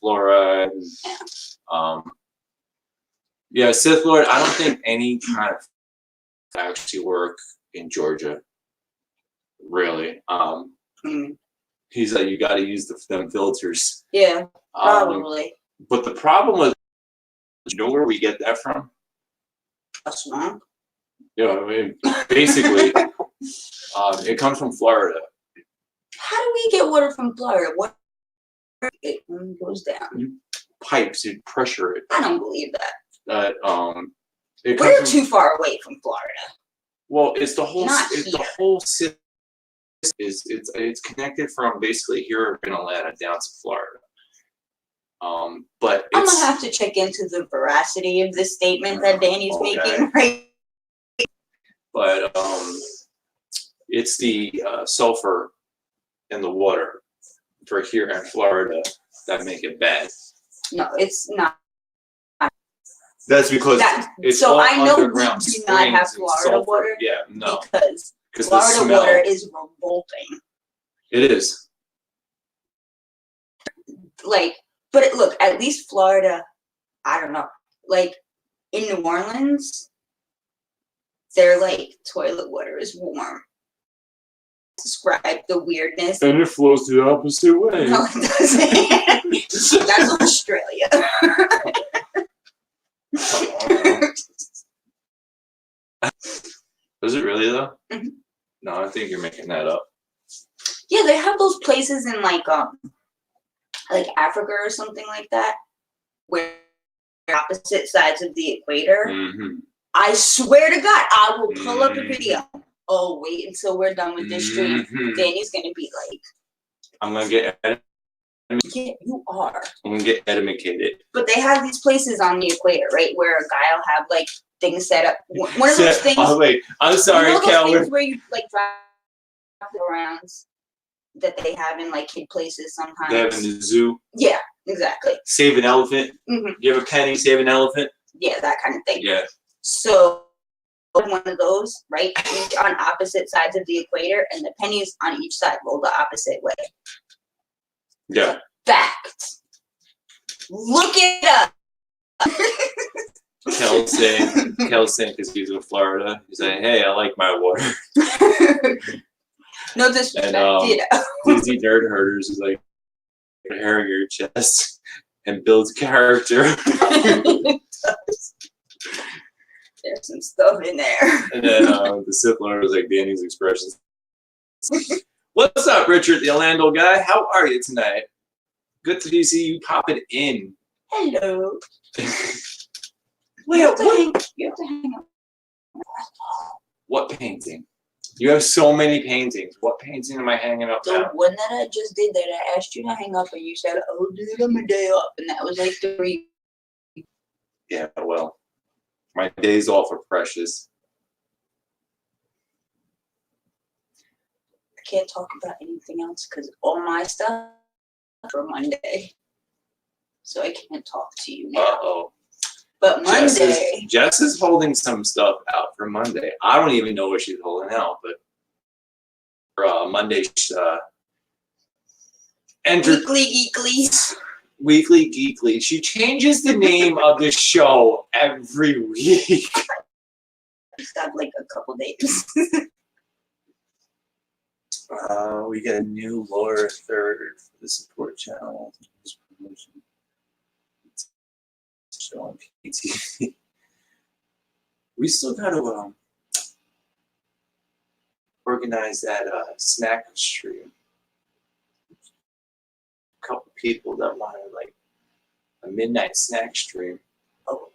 Speaker 1: Fluoride and Sith Lord. I don't think any kind of actually work in Georgia. Really, he's like, you got to use them filters. Yeah, probably. But the problem was, where we get that from?
Speaker 2: That's not.
Speaker 1: I mean, basically, it comes from Florida.
Speaker 2: How do we get water from Florida? What it goes down?
Speaker 1: Pipes, you pressure it.
Speaker 2: I don't believe that.
Speaker 1: We're
Speaker 2: too far away from Florida.
Speaker 1: Well, it's the whole. The whole system it's connected from basically here in Atlanta down to Florida. But
Speaker 2: I'm gonna have to check into the veracity of this statement that Danny's making, right?
Speaker 1: But it's the sulfur in the water for here in Florida that make it bad.
Speaker 2: No, it's not.
Speaker 1: That's because it's
Speaker 2: so
Speaker 1: all
Speaker 2: I know we
Speaker 1: underground
Speaker 2: do not have
Speaker 1: springs and
Speaker 2: Florida
Speaker 1: sulfur.
Speaker 2: water.
Speaker 1: Yeah, no.
Speaker 2: Because
Speaker 1: the
Speaker 2: Florida
Speaker 1: smell.
Speaker 2: water is revolting.
Speaker 1: It is.
Speaker 2: Like, but look, at least Florida, I don't know. Like in New Orleans, their like toilet water is warm. Describe the weirdness.
Speaker 1: And it flows the opposite way.
Speaker 2: No, it doesn't. That's Australia.
Speaker 1: Is it really though?
Speaker 2: Mm-hmm.
Speaker 1: No, I think you're making that up.
Speaker 2: Yeah, they have those places in like Africa or something like that, where opposite sides of the equator.
Speaker 1: Mm-hmm.
Speaker 2: I swear to God, I will pull up a video. Oh, wait until we're done with this stream. Danny's gonna be like,
Speaker 1: I'm gonna get
Speaker 2: yeah, you are.
Speaker 1: I'm gonna get educated.
Speaker 2: But they have these places on the equator, right, where a guy will have like things set up. One of those things.
Speaker 1: Oh wait, I'm sorry,
Speaker 2: you know those
Speaker 1: Calvin.
Speaker 2: things where you like drive around that they have in like kid places sometimes.
Speaker 1: They have in the zoo.
Speaker 2: Yeah, exactly.
Speaker 1: Save an elephant.
Speaker 2: Mm-hmm.
Speaker 1: You have a penny, save an elephant.
Speaker 2: Yeah, that kind of thing.
Speaker 1: Yeah.
Speaker 2: So one of those, right, each on opposite sides of the equator, and the pennies on each side roll the opposite way.
Speaker 1: Yeah.
Speaker 2: Fact. Look it up.
Speaker 1: Kel's saying, because he's in Florida, he's saying, hey, I like my water.
Speaker 2: No disrespect,
Speaker 1: And
Speaker 2: you know.
Speaker 1: Disney Nerd Herders is like hair in your chest and builds character.
Speaker 2: It does. There's some stuff in there.
Speaker 1: And then the Sith Lord was like Danny's expressions. What's up, Richard, the Orlando guy? How are you tonight? Good to see you popping in.
Speaker 2: Hello.
Speaker 1: Wait,
Speaker 2: You have to hang up.
Speaker 1: What painting? You have so many paintings. What painting am I hanging up
Speaker 2: The
Speaker 1: now?
Speaker 2: one that I just did that I asked you to hang up and you said, oh, dude, I'm a day off. And that was like 3.
Speaker 1: Yeah, well, my days off are precious.
Speaker 2: I can't talk about anything else because all my stuff for Monday. So I can't talk to you now.
Speaker 1: Uh-oh.
Speaker 2: But Monday.
Speaker 1: Jess is holding some stuff out for Monday. I don't even know what she's holding out, but for Monday, Weekly Geekly. She changes the name of the show every week.
Speaker 2: Just got like a couple days.
Speaker 1: We get a new lower third for the support channel. Show on PTV. We still got to organize that snack stream. A couple people that wanted like a midnight snack stream. Oh,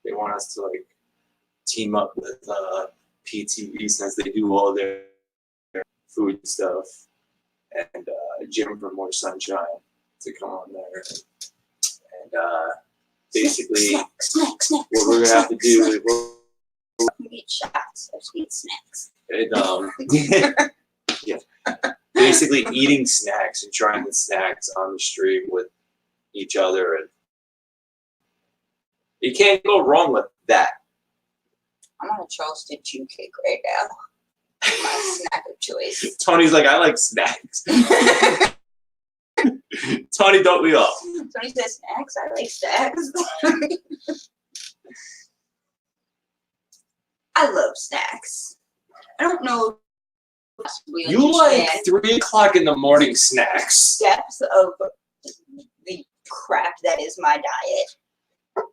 Speaker 1: they want us to like team up with PTV since they do all their food stuff, and Jim from More Sunshine to come on there and basically what we're gonna have to do is
Speaker 2: We get shots of sweet snacks.
Speaker 1: yeah, basically eating snacks and trying the snacks on the stream with each other, and you can't go wrong with that.
Speaker 2: I'm on a Charleston chew cake right now. My snack of choice.
Speaker 1: Tony's like, I like snacks. Tony, don't we all?
Speaker 2: Tony says snacks. I like snacks. I love snacks. I don't know.
Speaker 1: You like 3 o'clock in the morning snacks.
Speaker 2: Steps of the crap that is my diet.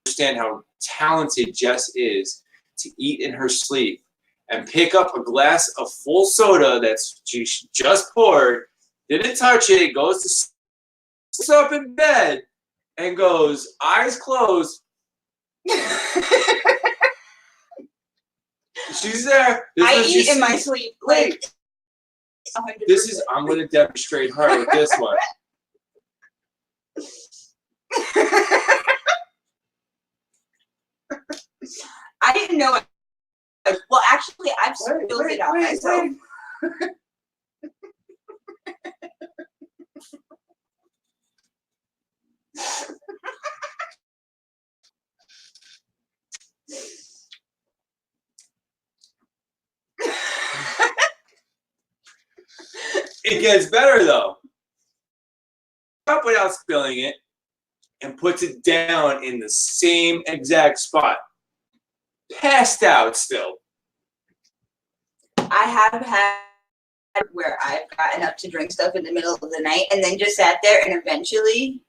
Speaker 1: Understand how talented Jess is to eat in her sleep and pick up a glass of full soda that's she just poured, didn't touch it, goes to sits up in bed and goes, eyes closed. She's there.
Speaker 2: I eat in my sleep. Like,
Speaker 1: this is, I'm going to demonstrate her with this one.
Speaker 2: I didn't know it. Well, actually, I've spilled it out myself.
Speaker 1: It gets better though. Up without spilling it and puts it down in the same exact spot. Passed out still.
Speaker 2: I have had where I've gotten up to drink stuff in the middle of the night and then just sat there and eventually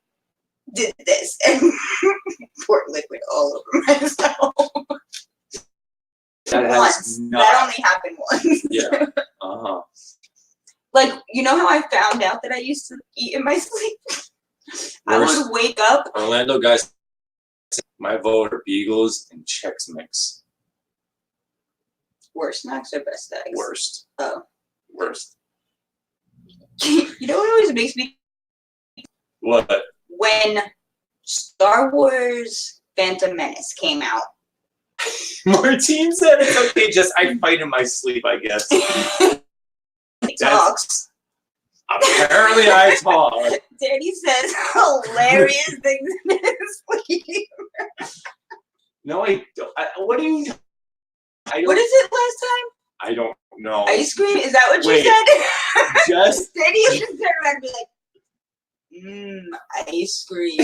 Speaker 2: did this and poured liquid all over myself. That only happened once.
Speaker 1: Yeah. Uh-huh.
Speaker 2: Like, you know how I found out that I used to eat in my sleep? I would wake up.
Speaker 1: Orlando guys, my vote are Beagles and Chex Mix.
Speaker 2: Worst snacks or best snacks?
Speaker 1: Worst.
Speaker 2: Oh.
Speaker 1: Worst.
Speaker 2: You know what always makes me?
Speaker 1: What?
Speaker 2: When Star Wars Phantom Menace came out.
Speaker 1: Martine said it's okay, just I fight in my sleep, I guess.
Speaker 2: He talks.
Speaker 1: Apparently I talk.
Speaker 2: Danny says hilarious things in his sleep.
Speaker 1: No, I don't. What do you...
Speaker 2: What is it last time?
Speaker 1: I don't know.
Speaker 2: Ice cream? Is that what you said?
Speaker 1: Just...
Speaker 2: Danny used to turn around and be like, ice cream.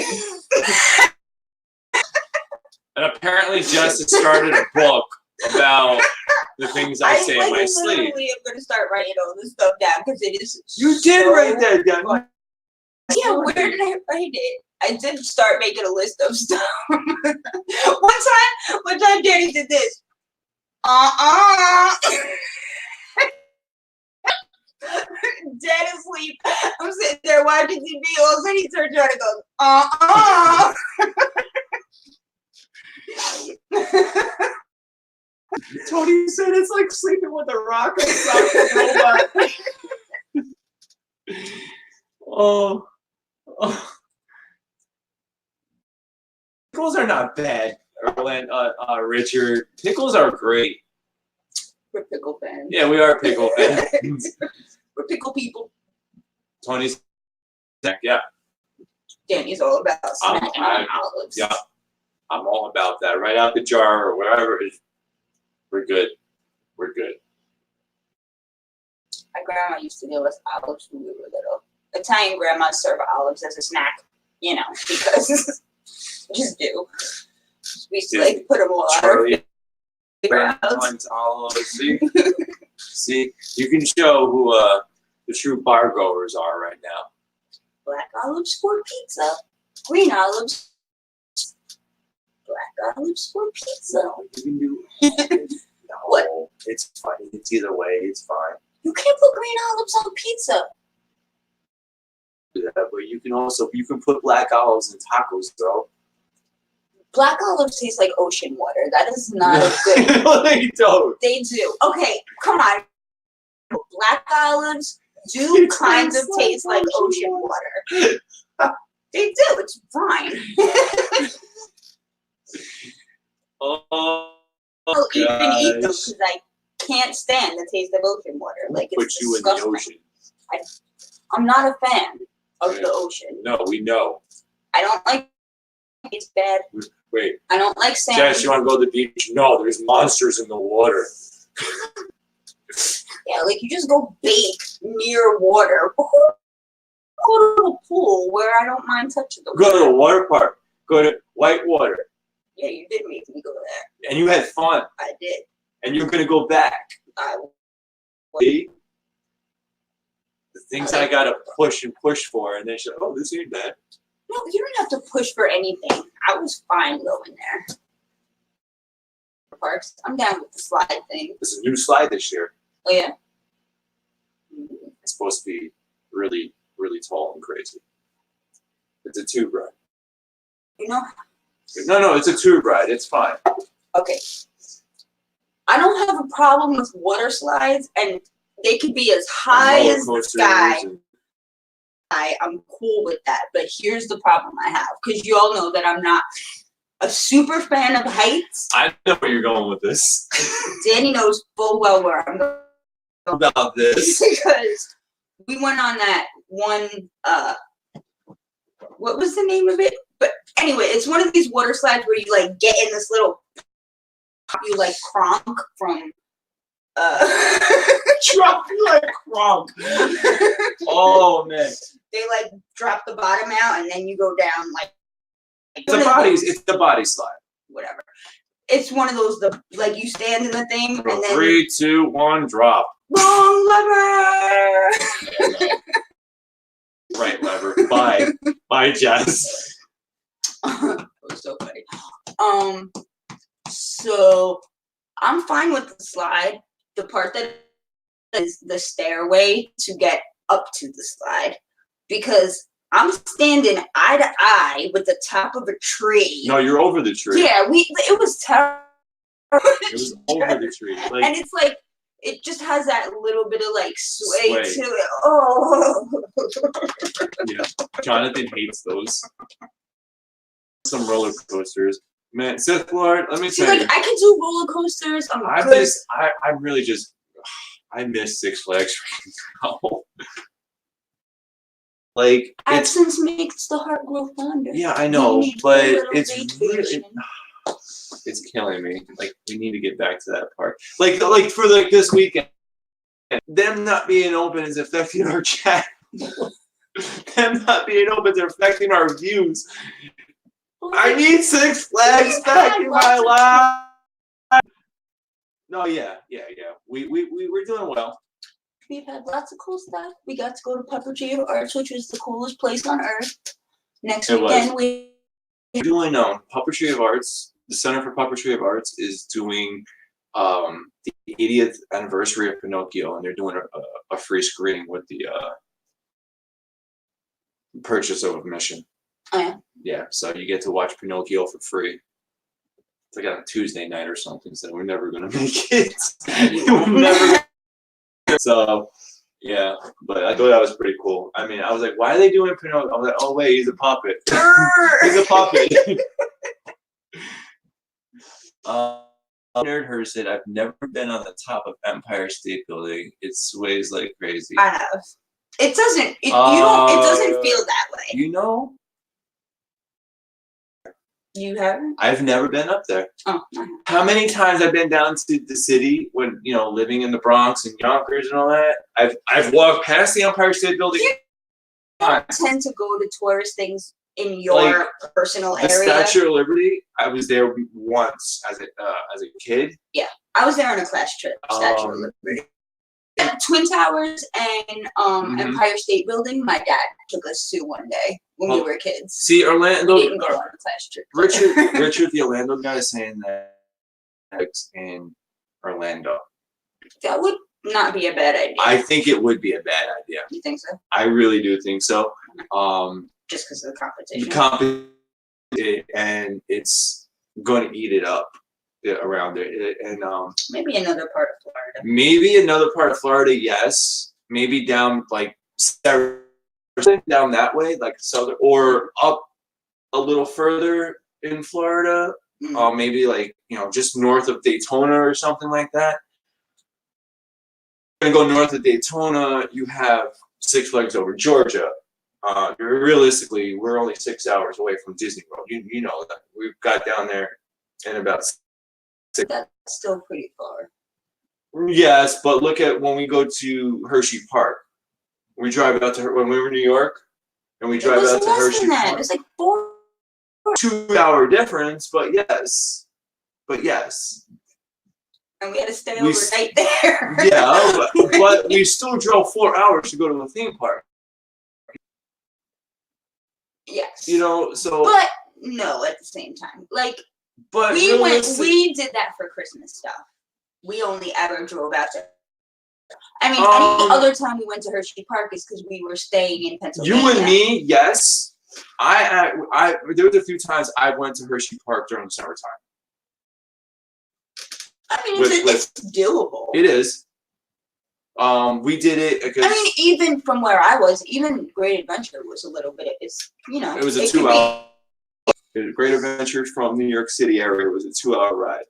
Speaker 1: And apparently Jess has started a book about the things I say in my sleep.
Speaker 2: I'm going to start writing all this stuff down because it is
Speaker 1: You did write that down.
Speaker 2: Fun. Yeah, where did I write it? I did start making a list of stuff. One time Danny did this. Dead asleep. I'm sitting there watching TV. All of a sudden he turns around and goes,
Speaker 1: Tony said it's like sleeping with a rock and sock robot. Oh. Pickles are not bad, Richard. Pickles are great.
Speaker 2: We're pickle fans.
Speaker 1: Yeah, we are pickle fans.
Speaker 2: We're pickle people.
Speaker 1: Tony's, yeah.
Speaker 2: Danny's all about snacking on olives.
Speaker 1: Yeah, I'm all about that. Right out the jar or wherever it is. We're good. We're good.
Speaker 2: My grandma used to give us olives when we were little. Italian grandmas serve olives as a snack, you know, because just do. We used to like put them all
Speaker 1: Charlie
Speaker 2: out.
Speaker 1: Olives. See, you can show who the true bar goers are right now.
Speaker 2: Black olives for pizza. Green olives. Black olives for pizza.
Speaker 1: You can do. No,
Speaker 2: what?
Speaker 1: It's fine. It's either way. It's fine.
Speaker 2: You can't put green olives on pizza.
Speaker 1: Yeah, but you can put black olives in tacos, though.
Speaker 2: Black olives taste like ocean water. That is not a good.
Speaker 1: No, they don't.
Speaker 2: They do. Okay, come on. Black olives do kind of taste like ocean water. They do. It's fine. I'll even eat them because I can't stand the taste of ocean water. Like it's disgusting.
Speaker 1: In the ocean.
Speaker 2: I'm not a fan of the ocean.
Speaker 1: No, we know.
Speaker 2: I don't like. It's bad.
Speaker 1: Wait.
Speaker 2: I don't like sand.
Speaker 1: Jess, you want to go to the beach? No, there's monsters in the water.
Speaker 2: Yeah, like you just go bake near water. Go to a pool where I don't mind touching the water.
Speaker 1: Go to the water park. Go to Whitewater.
Speaker 2: Yeah, you did make me go there.
Speaker 1: And you had fun.
Speaker 2: I did.
Speaker 1: And you're going to go back. See? The things I got to push and push for, and then she's like, oh, this ain't bad.
Speaker 2: No, you don't have to push for anything. I was fine going there. Parks. I'm down with the slide thing.
Speaker 1: There's a new slide this year.
Speaker 2: Oh, yeah?
Speaker 1: It's supposed to be really, really tall and crazy. It's a tube ride.
Speaker 2: You know?
Speaker 1: No, it's a tube ride. It's fine.
Speaker 2: Okay. I don't have a problem with water slides, and they could be as high as the sky. I'm cool with that, but here's the problem I have, because you all know that I'm not a super fan of heights.
Speaker 1: I know where you're going with this.
Speaker 2: Danny knows full well where I'm going
Speaker 1: about this.
Speaker 2: Because we went on that one, what was the name of it? But anyway, it's one of these water slides where you like get in this little, you like Kronk from
Speaker 1: drop you like crumb. Oh man.
Speaker 2: They like drop the bottom out and then you go down like
Speaker 1: it's the body slide.
Speaker 2: Whatever. It's one of those like you stand in the thing and then
Speaker 1: 3, 2, 1, drop.
Speaker 2: Wrong lever.
Speaker 1: Right lever. Bye, Jess.
Speaker 2: That was so funny. So I'm fine with the slide. The part that is the stairway to get up to the slide, because I'm standing eye to eye with the top of a tree.
Speaker 1: No, you're over the tree.
Speaker 2: Yeah, it was terrible.
Speaker 1: It was over the tree. Like,
Speaker 2: and it's like it just has that little bit of like sway. To it. Oh.
Speaker 1: Yeah, Jonathan hates those. Some roller coasters. Man, Sith Lord, let me tell you.
Speaker 2: Like, I can do roller coasters.
Speaker 1: I really just, I miss Six Flags right now. Like,
Speaker 2: absence makes the heart grow fonder.
Speaker 1: Yeah, I know, but it's really, it's killing me. Like, we need to get back to that part. Like for like this weekend, them not being open is affecting our chat. Them not being open is affecting our views. I need Six Flags back in my life. No, yeah. We're doing well.
Speaker 2: We've had lots of cool stuff. We got to go to Puppetry of Arts, which was the coolest place on earth. Next weekend, we're
Speaker 1: doing Puppetry of Arts. The Center for Puppetry of Arts is doing the 80th anniversary of Pinocchio, and they're doing a free screening with the purchase of admission.
Speaker 2: Oh, yeah.
Speaker 1: Yeah, so you get to watch Pinocchio for free. It's like on a Tuesday night or something, so we're never gonna make it. We're never. So, yeah, but I thought that was pretty cool. I mean, I was like, why are they doing Pinocchio? I was like, oh wait, he's a puppet. He's a puppet. Nerd Her said, I've never been on the top of Empire State Building. It sways like crazy.
Speaker 2: I have. It doesn't. You don't. It doesn't feel that way.
Speaker 1: You know.
Speaker 2: You haven't?
Speaker 1: I've never been up there.
Speaker 2: Oh.
Speaker 1: How many times I've been down to the city when, living in the Bronx and Yonkers and all that? I've walked past the Empire State Building.
Speaker 2: You don't tend to go to tourist things in your personal area.
Speaker 1: The Statue of Liberty, I was there once as a kid.
Speaker 2: Yeah, I was there on a class trip. Statue of Liberty. Twin Towers and Empire State Building. My dad took us to one day when we were kids.
Speaker 1: See, Orlando.
Speaker 2: We didn't go on a class trip.
Speaker 1: Richard, the Orlando guy, is saying that it's in Orlando.
Speaker 2: That would not be a bad idea.
Speaker 1: I think it would be a bad idea.
Speaker 2: You think so?
Speaker 1: I really do think so.
Speaker 2: Just because of the competition.
Speaker 1: And it's going to eat it up around it, and
Speaker 2: maybe another part of Florida.
Speaker 1: Maybe another part of Florida, yes. Maybe down like down that way, like southern, or up a little further in Florida. Maybe like just north of Daytona or something like that. Gonna go north of Daytona. You have Six Flags Over Georgia. Realistically, we're only 6 hours away from Disney World. You know that we've got down there in about.
Speaker 2: That's still pretty far.
Speaker 1: Yes, but look at when we go to Hershey Park. We drive out to when we were in New York, and we drive out to Hershey Park. It was like 2 hour difference, but yes.
Speaker 2: And we had to stay overnight there.
Speaker 1: Yeah, but we still drove 4 hours to go to the theme park.
Speaker 2: Yes.
Speaker 1: So.
Speaker 2: But no, at the same time, But we did that for Christmas stuff. We only ever drove out to. I mean, any other time we went to Hershey Park is because we were staying in Pennsylvania.
Speaker 1: You and me, yes. There was a few times I went to Hershey Park during the summertime.
Speaker 2: I mean, it's doable.
Speaker 1: It is. We did it because.
Speaker 2: I mean, even from where I was, even Great Adventure was a little bit. It was
Speaker 1: a 2 hour. Great Adventure from New York City area was a 2 hour ride.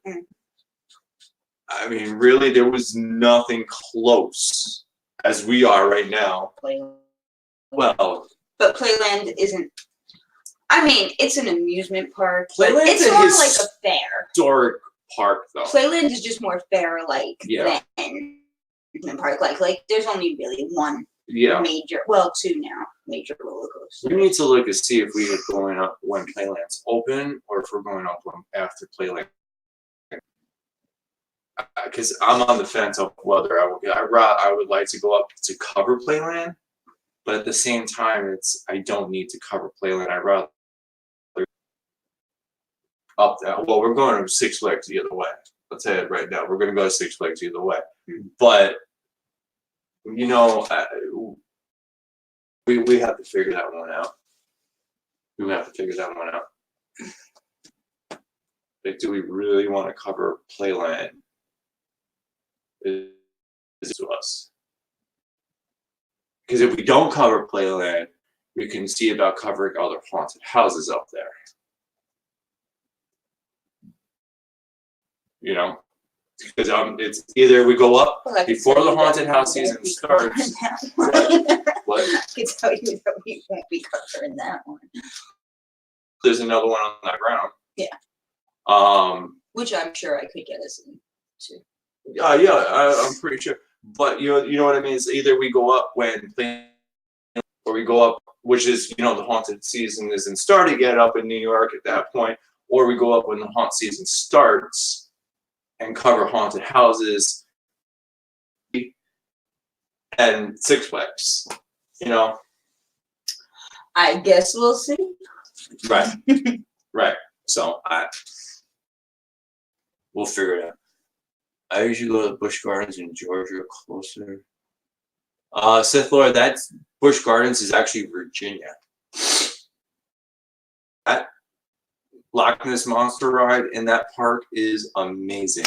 Speaker 1: I mean, really, there was nothing close as we are right now.
Speaker 2: Playland.
Speaker 1: Well,
Speaker 2: but Playland isn't. I mean, it's an amusement park.
Speaker 1: Playland
Speaker 2: it's more like a fair.
Speaker 1: Historic park, though.
Speaker 2: Playland is just more fair, than park. Like there's only really one major, well, two now, major roller coaster.
Speaker 1: We need to look and see if we are going up when Playland's open or if we're going up after Playland. Because I'm on the fence of whether I would like to go up to cover Playland, but at the same time, I don't need to cover Playland. I'd rather up there. Well, we're going to Six Flags the other way. I'll tell you right now, we're going to go to Six Flags either way. But you know, we have to figure that one out. We have to figure that one out. Like, do we really want to cover Playland? Is to us, because if we don't cover Playland, we can see about covering other haunted houses up there. You know, because it's either we go up before the haunted house season starts. What? I
Speaker 2: can tell you that we won't be covering that one.
Speaker 1: There's another one on that ground.
Speaker 2: Yeah. Which I'm sure I could get us into.
Speaker 1: Yeah, I'm pretty sure. But you know what I mean? It's either we go up when, or we go up, which is, you know, the haunted season isn't started yet up in New York at that point, or we go up when the haunt season starts and cover haunted houses and Six Flags. You know.
Speaker 2: I guess we'll see.
Speaker 1: Right. Right. So we'll figure it out. I usually go to Busch Gardens in Georgia, closer. Sith Lord, that's Busch Gardens is actually Virginia. That Loch Ness Monster ride in that park is amazing.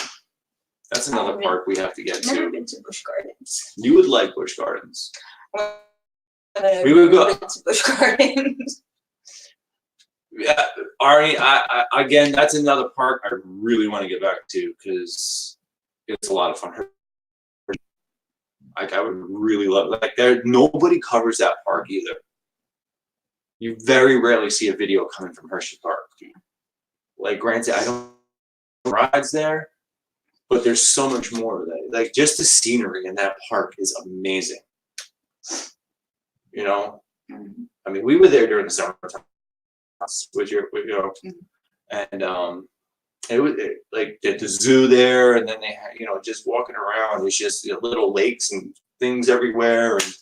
Speaker 1: That's another park we have to get to.
Speaker 2: I've never been to Busch Gardens.
Speaker 1: You would like Busch Gardens.
Speaker 2: We would go to Busch Gardens.
Speaker 1: Yeah, Arnie, again, that's another park I really want to get back to because it's a lot of fun. Like, I would really love, like, nobody covers that park either. You very rarely see a video coming from Hershey Park. Like, granted, I don't rides there, but there's so much more of that. Like, just the scenery in that park is amazing. You know, I mean, we were there during the summertime with you know, and it was like at the zoo there, and then they had, you know, just walking around. It's just, you know, little lakes and things everywhere. And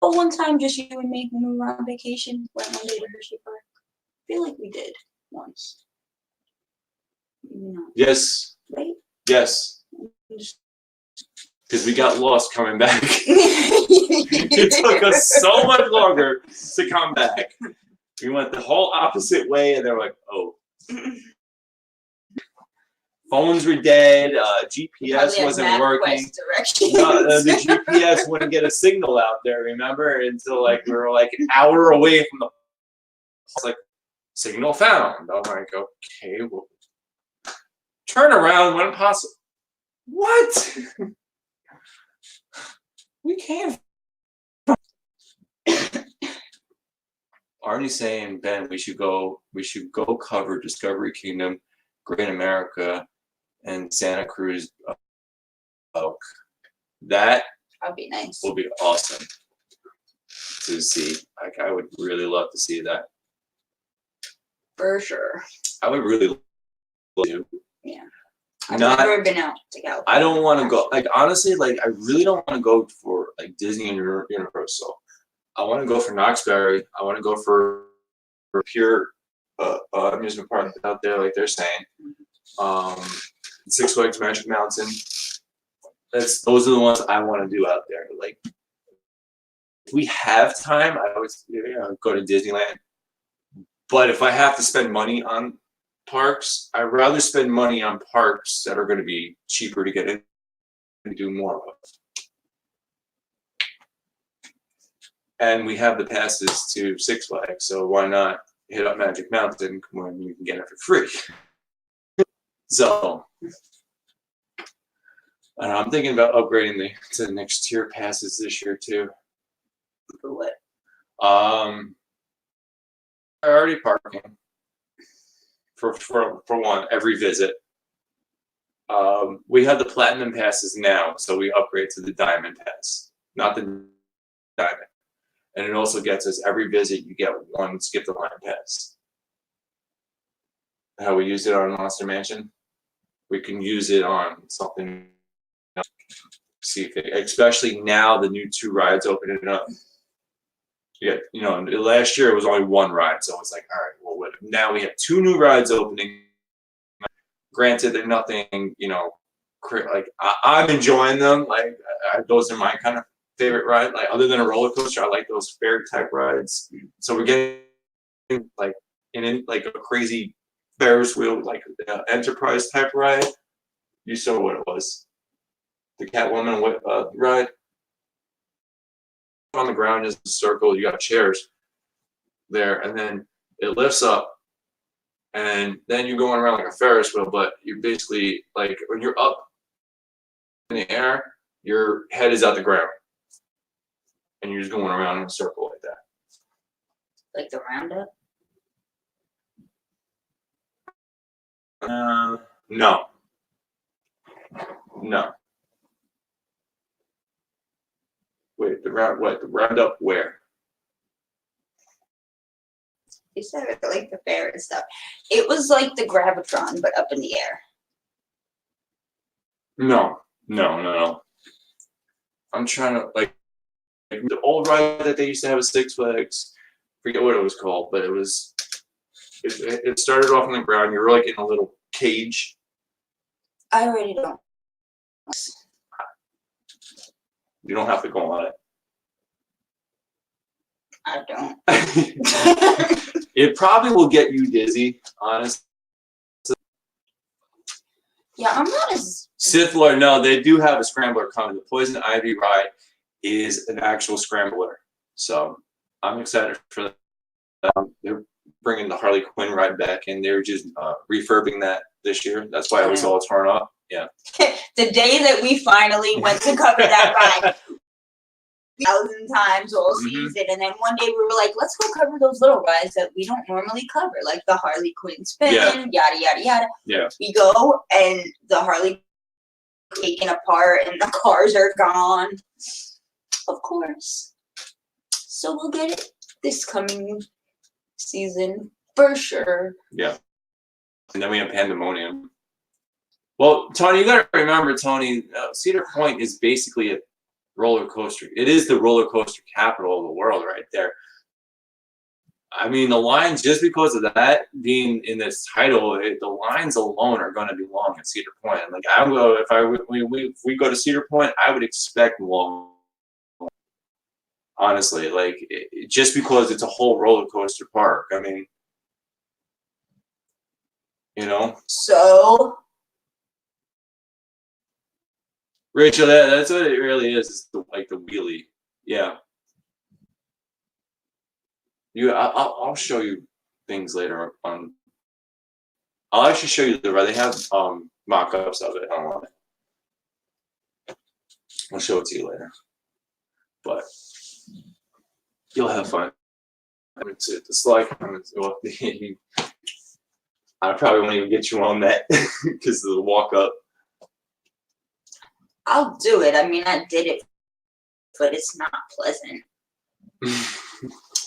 Speaker 2: one time, just you and me when we were on vacation, went one day to Hershey Park. I feel like we did once.
Speaker 1: Yes.
Speaker 2: Right?
Speaker 1: Yes. Because we got lost coming back. It took us so much longer to come back. We went the whole opposite way, and they're like, oh. Phones were dead. GPS wasn't working. The GPS wouldn't get a signal out there. Remember, until like we were like an hour away from the. It's like, signal found. I'm like, okay, well, turn around when possible. What? We can't. Arnie's saying, Ben, we should go cover Discovery Kingdom, Great America, and Santa Cruz. That
Speaker 2: would be nice.
Speaker 1: Will be awesome to see. Like, I would really love to see that.
Speaker 2: For sure.
Speaker 1: I would really love to.
Speaker 2: Yeah. I've never been out to California.
Speaker 1: I don't want to go. Like, honestly, like, I really don't want to go for like Disney and Universal. I want to go for Knoxbury. I want to go for pure amusement park out there, like they're saying. Six Flags Magic Mountain. Those are the ones I want to do out there. Like, if we have time, I would go to Disneyland. But if I have to spend money on parks, I'd rather spend money on parks that are going to be cheaper to get in and do more of. And we have the passes to Six Flags, so why not hit up Magic Mountain when you can get it for free? So, I'm thinking about upgrading to the next tier passes this year too.
Speaker 2: For what?
Speaker 1: Priority parking. For one, every visit. We have the platinum passes now, so we upgrade to the diamond pass, not the diamond. And it also gets us every visit you get one skip the line pass. How we use it on Monster Mansion, we can use it on something else. See if it, especially now the new 2 rides opening up. Yeah, you know, last year it was only 1 ride, so it's like, all right, well, now we have 2 new rides opening. Granted, they're nothing, you know, like I'm enjoying them. Like those are my kind of favorite ride. Like other than a roller coaster, I like those fair type rides. So we're getting like in like a crazy Ferris wheel, like Enterprise type ride. You saw what it was, the Catwoman ride. On the ground is a circle. You got chairs there, and then it lifts up. And then you're going around like a Ferris wheel, but you're basically like when you're up in the air, your head is out the ground, and you're just going around in a circle like that.
Speaker 2: Like the roundup?
Speaker 1: No. No. Wait, the roundup where?
Speaker 2: You said it like the fair and stuff. It was like the Gravitron, but up in the air.
Speaker 1: No. I'm trying to like the old ride that they used to have at Six Flags. Forget what it was called, but it started off on the ground. You're like in a little cage.
Speaker 2: I already don't.
Speaker 1: You don't have to go on it.
Speaker 2: I don't.
Speaker 1: It probably will get you dizzy, honestly.
Speaker 2: Yeah, I'm not as
Speaker 1: Sith Lord, no, they do have a scrambler coming. The Poison Ivy ride is an actual scrambler, so I'm excited for that. They're bringing the Harley Quinn ride back, and they're just refurbing that this year. That's why it was all torn up. Yeah.
Speaker 2: The day that we finally went to cover that ride 1,000 times all season, and then one day we were like, let's go cover those little rides that we don't normally cover, like the Harley Quinn spin, yada yada yada.
Speaker 1: Yeah.
Speaker 2: We go, and the Harley taken apart, and the cars are gone. Of course. So we'll get it this coming season for sure.
Speaker 1: Yeah. And then we have Pandemonium. Well, Tony, you got to remember, Tony, Cedar Point is basically a roller coaster. It is the roller coaster capital of the world right there. I mean, the lines, just because of that being in this title, the lines alone are going to be long at Cedar Point. Like if we go to Cedar Point, I would expect long. Honestly, like just because it's a whole roller coaster park. I mean, you know.
Speaker 2: So,
Speaker 1: Rachel, that's what it really is like the wheelie. Yeah. I'll show you things later on. I'll actually show you the ride. They have mock-ups of it online. I'll show it to you later. But you'll have fun. It's like I probably won't even get you on that because of the walk-up.
Speaker 2: I'll do it. I mean, I did it, but it's not pleasant.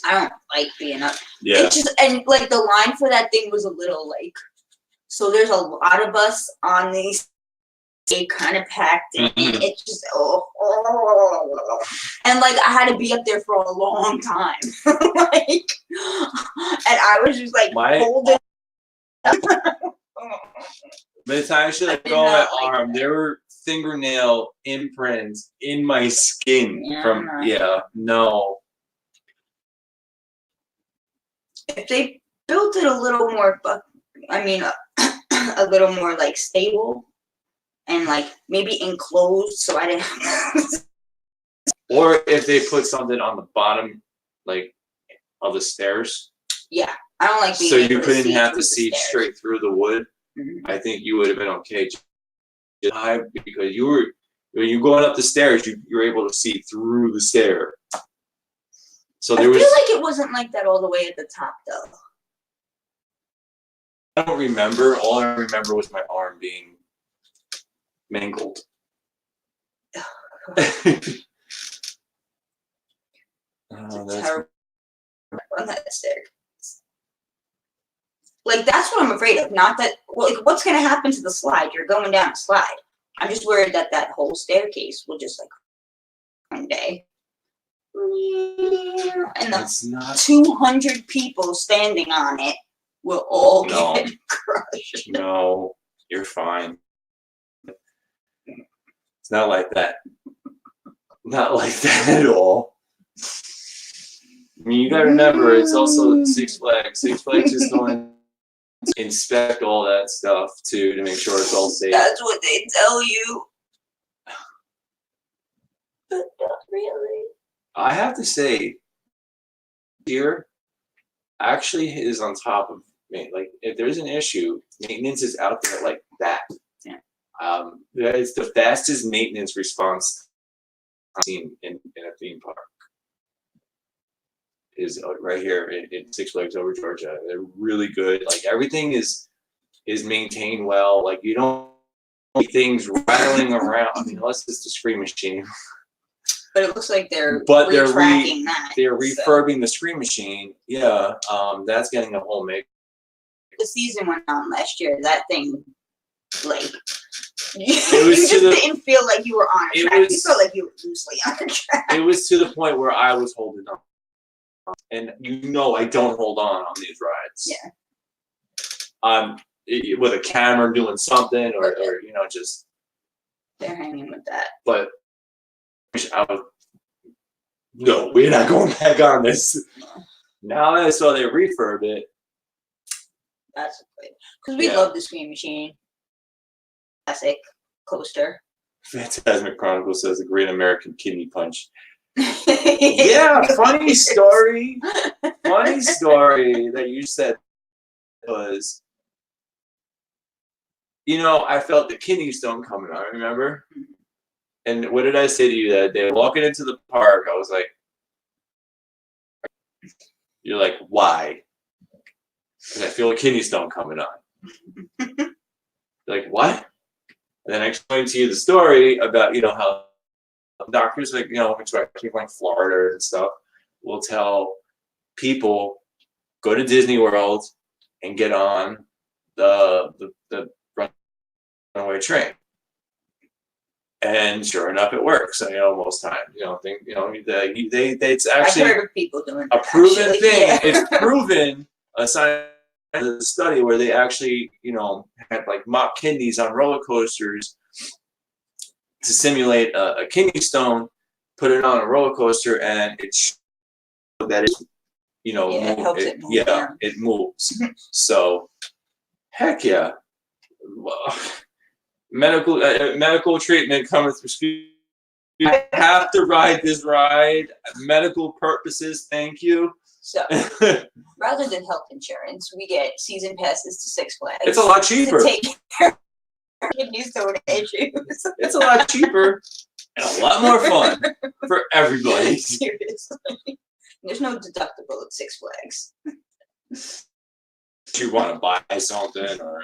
Speaker 2: I don't like being up.
Speaker 1: Yeah.
Speaker 2: It just, and like the line for that thing was a little like, so there's a lot of us on these, they kind of packed in. It's just, and like I had to be up there for a long time. Like, and I was just like holding.
Speaker 1: By the time I should like go on my arm, there were fingernail imprints in my skin no.
Speaker 2: If they built it a little more, I mean, a little more like stable and like maybe enclosed, so I didn't.
Speaker 1: Or if they put something on the bottom, like of the stairs.
Speaker 2: Yeah, I don't like being
Speaker 1: so
Speaker 2: able
Speaker 1: you couldn't have to see
Speaker 2: stairs.
Speaker 1: straight through the wood. I think you would have been okay. Because when you're going up the stairs, you're able to see through the stair. So
Speaker 2: I feel like it wasn't like that all the way at the top, though.
Speaker 1: I don't remember. All I remember was my arm being mangled.
Speaker 2: That's terrible on that staircase. Like, that's what I'm afraid of. Not that, well, like, what's going to happen to the slide? You're going down a slide. I'm just worried that that whole staircase will just, like, one day. And the 200 people standing on it will all get crushed.
Speaker 1: No, you're fine. It's not like that. Not like that at all. I mean, you gotta remember, it's also Six Flags. Six Flags is going to inspect all that stuff too to make sure it's all safe.
Speaker 2: That's what they tell you. But not really.
Speaker 1: I have to say, here actually is on top of me. Like, if there's an issue, maintenance is out there like that.
Speaker 2: Yeah.
Speaker 1: It's the fastest maintenance response I've seen in a theme park. Is right here in Six Flags Over Georgia. They're really good. Like, everything is maintained well. Like, you don't see things rattling around. I mean, unless it's the Scream Machine.
Speaker 2: But it looks like they're retracting that.
Speaker 1: They're refurbing the Scream Machine. Yeah, that's getting a whole make.
Speaker 2: The season went on last year. That thing, like, you
Speaker 1: just
Speaker 2: didn't feel like you were on a track. You felt like you were loosely on a track.
Speaker 1: It was to the point where I was holding on. And I don't hold on these rides.
Speaker 2: Yeah.
Speaker 1: With a camera doing something, or just.
Speaker 2: They're hanging with that.
Speaker 1: But no, we're not going back on this. Now that I saw they refurb it.
Speaker 2: That's good. Because we love the Scream Machine. Classic coaster.
Speaker 1: Phantasmic Chronicles says the Great American Kidney Punch. Yeah, funny story. Funny story that you said was, I felt the kidney stone coming on, remember? And what did I say to you that day? Walking into the park, I was like, you're like, why? Because I feel a kidney stone coming on. You're like, what? And then I explained to you the story about, how doctors, like, especially like Florida and stuff, will tell people, go to Disney World and get on the runaway train. And sure enough, it works. Most times, it's actually
Speaker 2: I've heard of people doing
Speaker 1: a proven thing.
Speaker 2: Yeah.
Speaker 1: It's proven a scientific study where they actually, had like mock kidneys on roller coasters to simulate a kidney stone, put it on a roller coaster, and it that it,
Speaker 2: it helps it move. Yeah,
Speaker 1: it moves. So, heck yeah. Medical treatment coming through school. You have to ride this ride. Medical purposes, thank you.
Speaker 2: So, rather than health insurance, we get season passes to Six Flags.
Speaker 1: It's a lot cheaper.
Speaker 2: To take care of kidney stone issues.
Speaker 1: It's a lot cheaper and a lot more fun for everybody.
Speaker 2: Seriously. There's no deductible at Six Flags.
Speaker 1: You want to buy something, or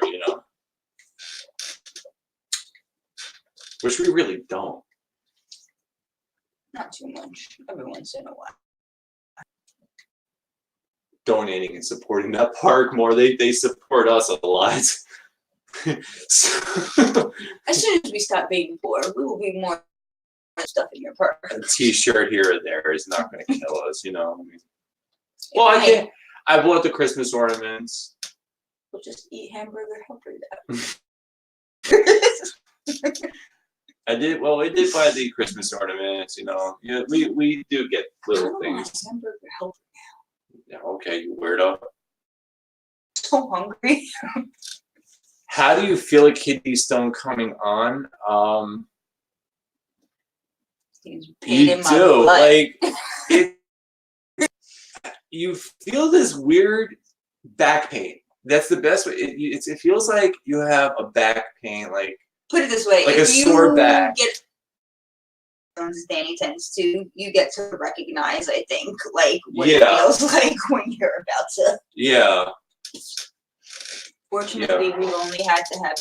Speaker 1: which we really don't.
Speaker 2: Not too much. Every once in a while.
Speaker 1: Donating and supporting that park more. They support us a lot. So,
Speaker 2: as soon as we stop being poor, we will be more stuff in your park.
Speaker 1: A T-shirt here or there is not going to kill us, Well, I bought the Christmas ornaments.
Speaker 2: We'll just eat hamburger helper that.
Speaker 1: I did buy the Christmas ornaments, we do get little things.
Speaker 2: Hamburger helper
Speaker 1: now. Yeah, okay, you weirdo.
Speaker 2: So hungry.
Speaker 1: How do you feel a kidney stone coming on? You do. Like, you feel this weird back pain. That's the best way. It feels like you have a back pain, like.
Speaker 2: Put it this way,
Speaker 1: like
Speaker 2: if
Speaker 1: a sore back.
Speaker 2: As Danny tends to, you get to recognize, I think, like what it feels like when you're about to.
Speaker 1: Yeah.
Speaker 2: Fortunately, we've only had to have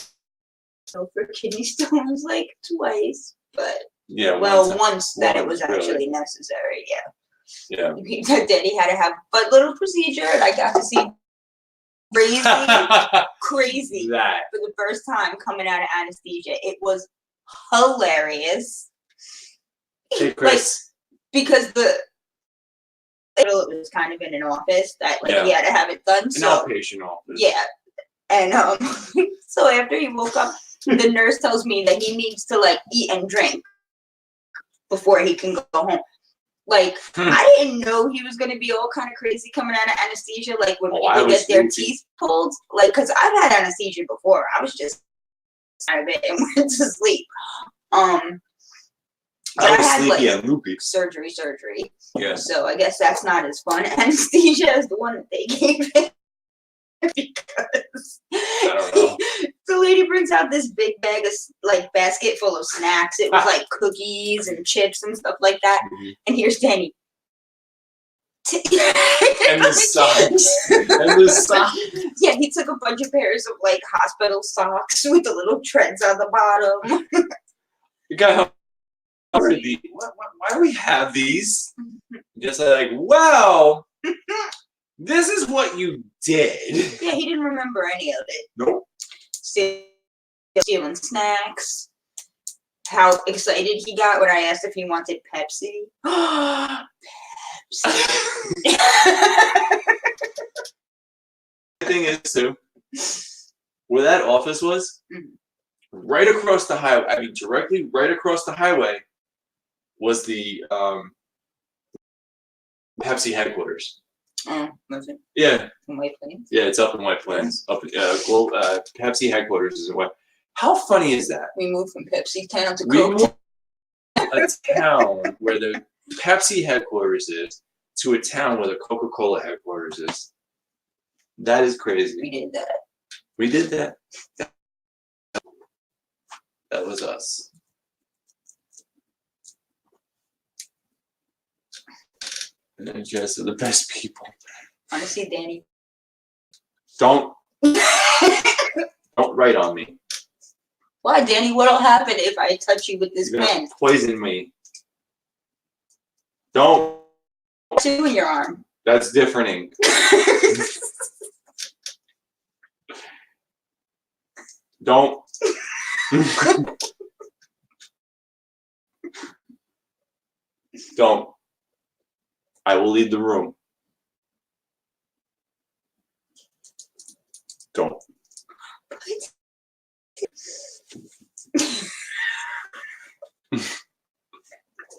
Speaker 2: So for kidney stones like twice, but
Speaker 1: Yeah.
Speaker 2: once that it was actually necessary. Yeah.
Speaker 1: Yeah.
Speaker 2: Daddy had to have a little procedure, and I got to see crazy
Speaker 1: that
Speaker 2: for the first time coming out of anesthesia. It was hilarious.
Speaker 1: Hey, Chris.
Speaker 2: Like, because it was kind of in an office that he had to have it done.
Speaker 1: An outpatient office.
Speaker 2: Yeah. And so after he woke up, the nurse tells me that he needs to eat and drink before he can go home. I didn't know he was gonna be all kind of crazy coming out of anesthesia. When people get their teeth pulled, because I've had anesthesia before. I was just out of it and went to sleep. But I had
Speaker 1: sleepy and loopy.
Speaker 2: Surgery.
Speaker 1: Yeah.
Speaker 2: So I guess that's not as fun anesthesia as the one that they gave him. Because
Speaker 1: I don't know.
Speaker 2: The lady brings out this big bag of basket full of snacks. It was cookies and chips and stuff like that.
Speaker 1: Mm-hmm.
Speaker 2: And here's Danny.
Speaker 1: And the socks.
Speaker 2: Yeah, he took a bunch of pairs of hospital socks with the little treads on the bottom.
Speaker 1: You got why do we have these? Just wow. This is what you did.
Speaker 2: Yeah, he didn't remember any of it.
Speaker 1: Nope.
Speaker 2: Stealing snacks. How excited he got when I asked if he wanted Pepsi. Pepsi.
Speaker 1: The thing is, too, where that office was, right across the highway, directly right across the highway was the Pepsi headquarters.
Speaker 2: Oh, was it?
Speaker 1: Yeah.
Speaker 2: In White Plains?
Speaker 1: Yeah, it's up in White Plains. Pepsi headquarters is in White. How funny is that?
Speaker 2: We moved from Pepsi Town to
Speaker 1: We
Speaker 2: Coke
Speaker 1: moved a town where the Pepsi headquarters is to a town where the Coca-Cola headquarters is. That is crazy.
Speaker 2: We did that.
Speaker 1: We did that. That was us. And then Jess are the best people.
Speaker 2: Honestly, Danny.
Speaker 1: Don't write on me.
Speaker 2: Why, Danny? What'll happen if I touch you with this pen?
Speaker 1: Poison me. Don't.
Speaker 2: Two in your arm.
Speaker 1: That's different ink. Don't. Don't. I will leave the room. Don't.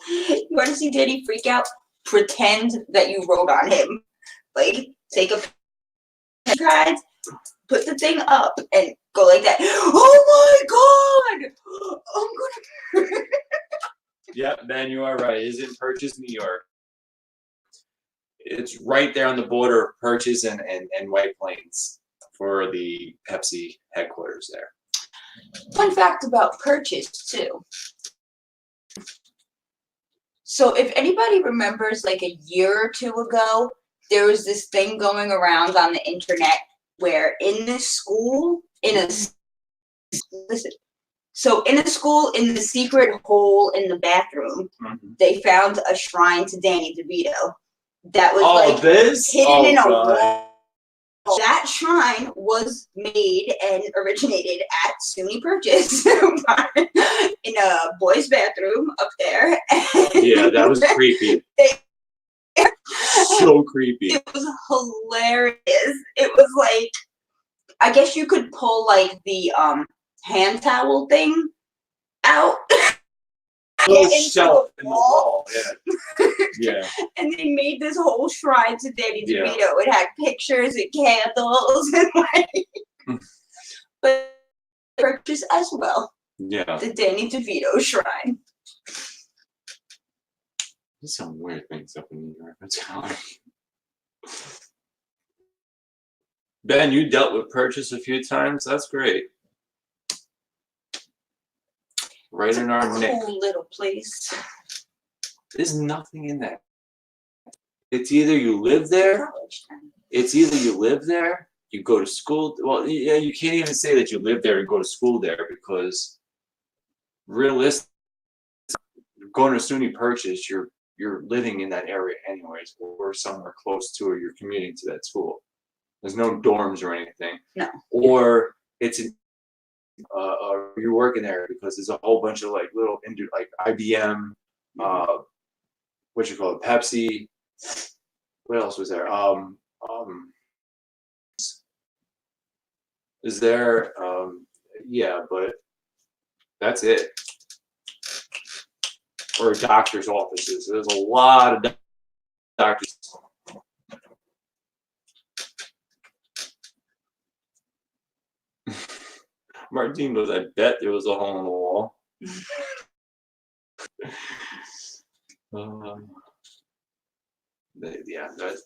Speaker 2: You want to see Danny freak out? Pretend that you wrote on him. Take a cards, put the thing up, and go like that. Oh my God! I'm gonna.
Speaker 1: Yep, Ben, you are right. It is in Purchase, New York. It's right there on the border of Purchase and White Plains for the Pepsi headquarters there.
Speaker 2: Fun fact about Purchase, too. So if anybody remembers a year or two ago, there was this thing going around on the internet where in a school, in a school, in the secret hole in the bathroom, they found a shrine to Danny DeVito that was hidden in a wall. That shrine was made and originated at SUNY Purchase in a boys' bathroom up there.
Speaker 1: Yeah, that was creepy. So creepy.
Speaker 2: It was hilarious. It was I guess you could pull the hand towel thing out.
Speaker 1: Little shelf in the wall. Yeah. Yeah.
Speaker 2: And they made this whole shrine to Danny DeVito. Yeah. It had pictures and candles and but Purchase as well.
Speaker 1: Yeah.
Speaker 2: The Danny DeVito shrine.
Speaker 1: There's some weird things up in New York. I'm telling you. Ben, you dealt with Purchase a few times. That's great. Right in our neck.
Speaker 2: Cool little place.
Speaker 1: There's nothing in that. It's either you live there. It's either you live there, you go to school. Well, yeah, you can't even say that you live there and go to school there because realistically, going to SUNY Purchase, you're living in that area anyways, or somewhere close to it. You're commuting to that school. There's no dorms or anything.
Speaker 2: No.
Speaker 1: Or it's you're working there because there's a whole bunch of like little like IBM, what you call it, Pepsi. What else was there? Is there? Yeah, but that's it. Or doctor's offices. There's a lot of doctors. Martine goes, I bet there was a hole in the wall. Yeah.
Speaker 2: If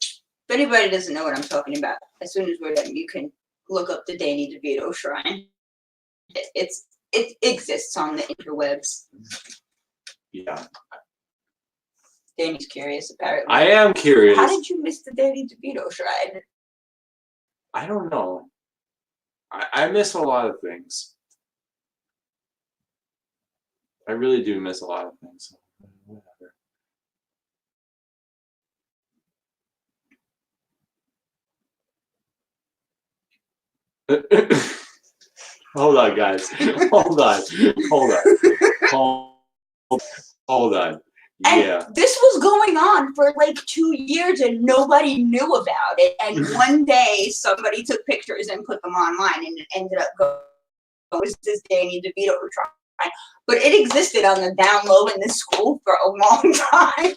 Speaker 2: anybody doesn't know what I'm talking about, as soon as we're done, you can look up the Danny DeVito Shrine. It exists on the interwebs.
Speaker 1: Yeah.
Speaker 2: Danny's curious, apparently.
Speaker 1: I am curious.
Speaker 2: How did you miss the Danny DeVito Shrine?
Speaker 1: I don't know. I miss a lot of things. I really do miss a lot of things. Whatever. Hold on, guys. Hold on. Yeah.
Speaker 2: And this was going on for like 2 years and nobody knew about it. And one day somebody took pictures and put them online and it ended up going, oh, is this Danny DeVito Shrine? But it existed on the down low in this school for a long time.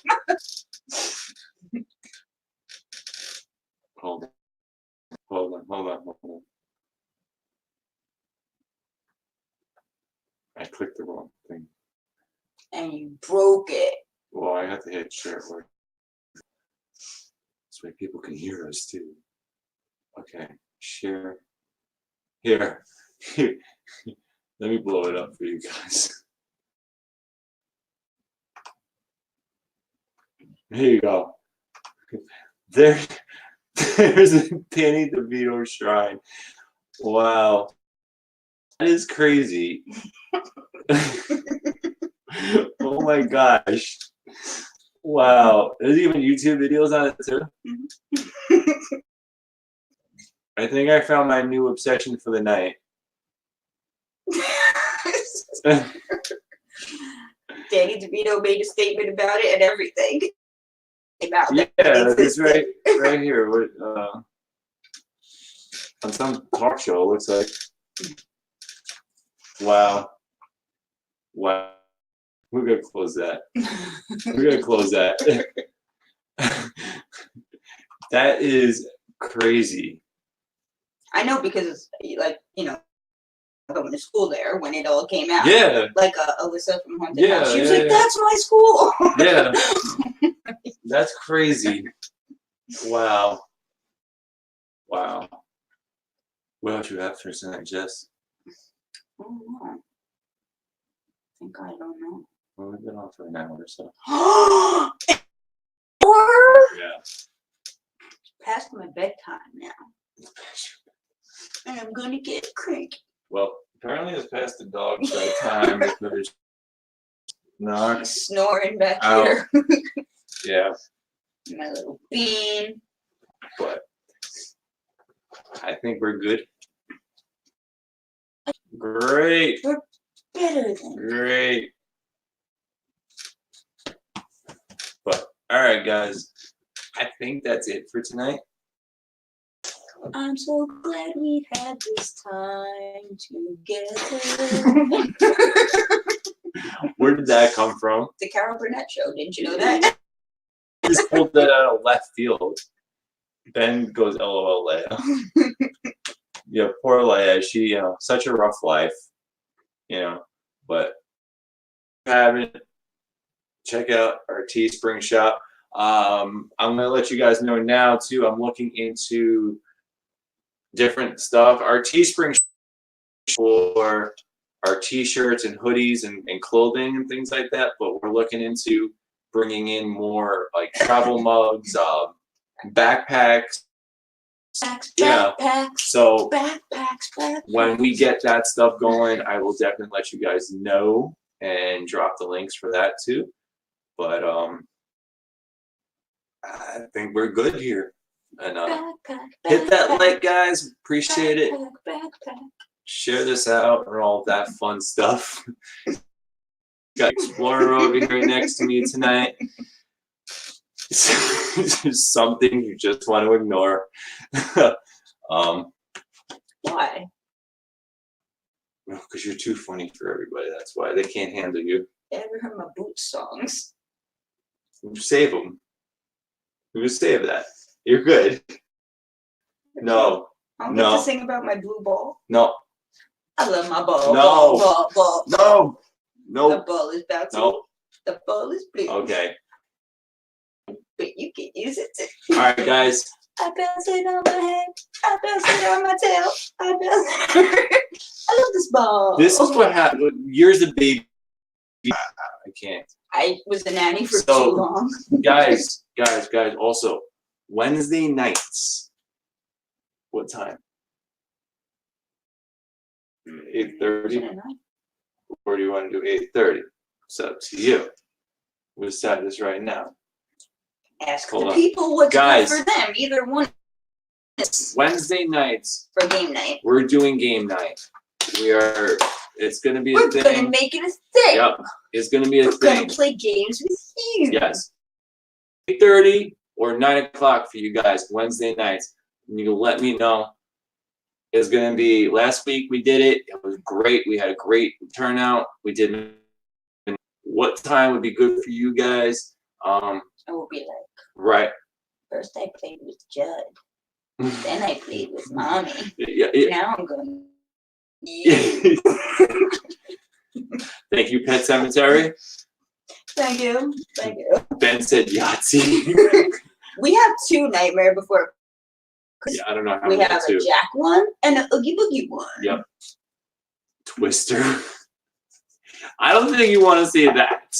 Speaker 1: Hold on. I clicked the wrong thing.
Speaker 2: And you broke it.
Speaker 1: Well, I have to hit share word. This way people can hear us too. Okay, share. Here. Let me blow it up for you guys. Here you go. There's a Danny DeVito Shrine. Wow. That is crazy. Oh my gosh. Wow. There's even YouTube videos on it too. I think I found my new obsession for the night.
Speaker 2: Danny DeVito made a statement about it and everything.
Speaker 1: Yeah, it's right here. On some talk show, it looks like. Wow. We're gonna close that. That is crazy.
Speaker 2: I know because, like, you know, going to school there when it all came out.
Speaker 1: Yeah.
Speaker 2: Like Alyssa from Haunted House. She was like, that's my school.
Speaker 1: Yeah. That's crazy. Wow. What else you have for tonight, Jess?
Speaker 2: Oh, no. I don't know.
Speaker 1: Well, we've been on for an hour or so. Yeah.
Speaker 2: Past my bedtime now. And I'm gonna get cranky.
Speaker 1: Well, apparently it's past the dog's bedtime because Knox
Speaker 2: Snoring back
Speaker 1: out.
Speaker 2: here.
Speaker 1: Yeah.
Speaker 2: My little bean.
Speaker 1: But I think we're good. Great.
Speaker 2: We're better than
Speaker 1: Great. But all right, guys. I think that's it for tonight.
Speaker 2: I'm so glad we had this time together.
Speaker 1: Where did that come from?
Speaker 2: The Carol Burnett Show. Didn't you know that?
Speaker 1: Just pulled that out of left field. Ben goes, LOL, Leia. Yeah, poor Leia. She, such a rough life, but if you haven't, check out our TeeSpring shop. I'm going to let you guys know now, too. I'm looking into different stuff. Our TeeSpring for our t-shirts and hoodies and clothing and things like that, but we're looking into bringing in more like travel mugs, backpacks, Yeah.
Speaker 2: Backpacks.
Speaker 1: So
Speaker 2: Backpacks.
Speaker 1: when we get that stuff going, I will definitely let you guys know and drop the links for that too. But I think we're good here. And hit that like, guys. Appreciate it. Share this out and all that fun stuff. Got Explorer over here next to me tonight. It's something you just want to ignore.
Speaker 2: Why?
Speaker 1: Because you're too funny for everybody. That's why they can't handle you.
Speaker 2: You ever heard my Boots songs?
Speaker 1: Save them. You just save that. You're good. No.
Speaker 2: I don't
Speaker 1: No.
Speaker 2: get to sing about my blue ball.
Speaker 1: No.
Speaker 2: I love my ball.
Speaker 1: No.
Speaker 2: Ball.
Speaker 1: No. No.
Speaker 2: The ball is bouncing.
Speaker 1: No.
Speaker 2: The ball is blue.
Speaker 1: Okay.
Speaker 2: But you can use it too.
Speaker 1: All right, guys.
Speaker 2: I bounce it on my head. I bounce it on my tail. I bounce it. I love this ball.
Speaker 1: This is what happened. Years of baby. I can't.
Speaker 2: I was a nanny for too long.
Speaker 1: Guys. Also, Wednesday nights. What time? 8:30. Or do you want to do 8:30? It's up to you. We'll decide this right now.
Speaker 2: Ask the people what's good for them. Either one.
Speaker 1: Wednesday nights.
Speaker 2: For game night.
Speaker 1: We're doing game night. It's going to be a thing.
Speaker 2: We're going to make it a thing.
Speaker 1: Yep. It's going to be a thing.
Speaker 2: We're going to play games with you.
Speaker 1: Yes. 8:30 or 9 o'clock for you guys, Wednesday nights. And you can let me know. It's going to be, last week we did it. It was great. We had a great turnout. We did. What time would be good for you guys?
Speaker 2: It will be like.
Speaker 1: Right.
Speaker 2: First I played with Judd. Then I played with Mommy.
Speaker 1: Yeah.
Speaker 2: Now I'm going.
Speaker 1: Thank you, Pet Cemetery.
Speaker 2: Thank you.
Speaker 1: Ben said Yahtzee.
Speaker 2: We have two Nightmare Before.
Speaker 1: Yeah, I don't know how
Speaker 2: we have a Jack one and an Oogie Boogie one.
Speaker 1: Yep. Twister. I don't think you want to see that.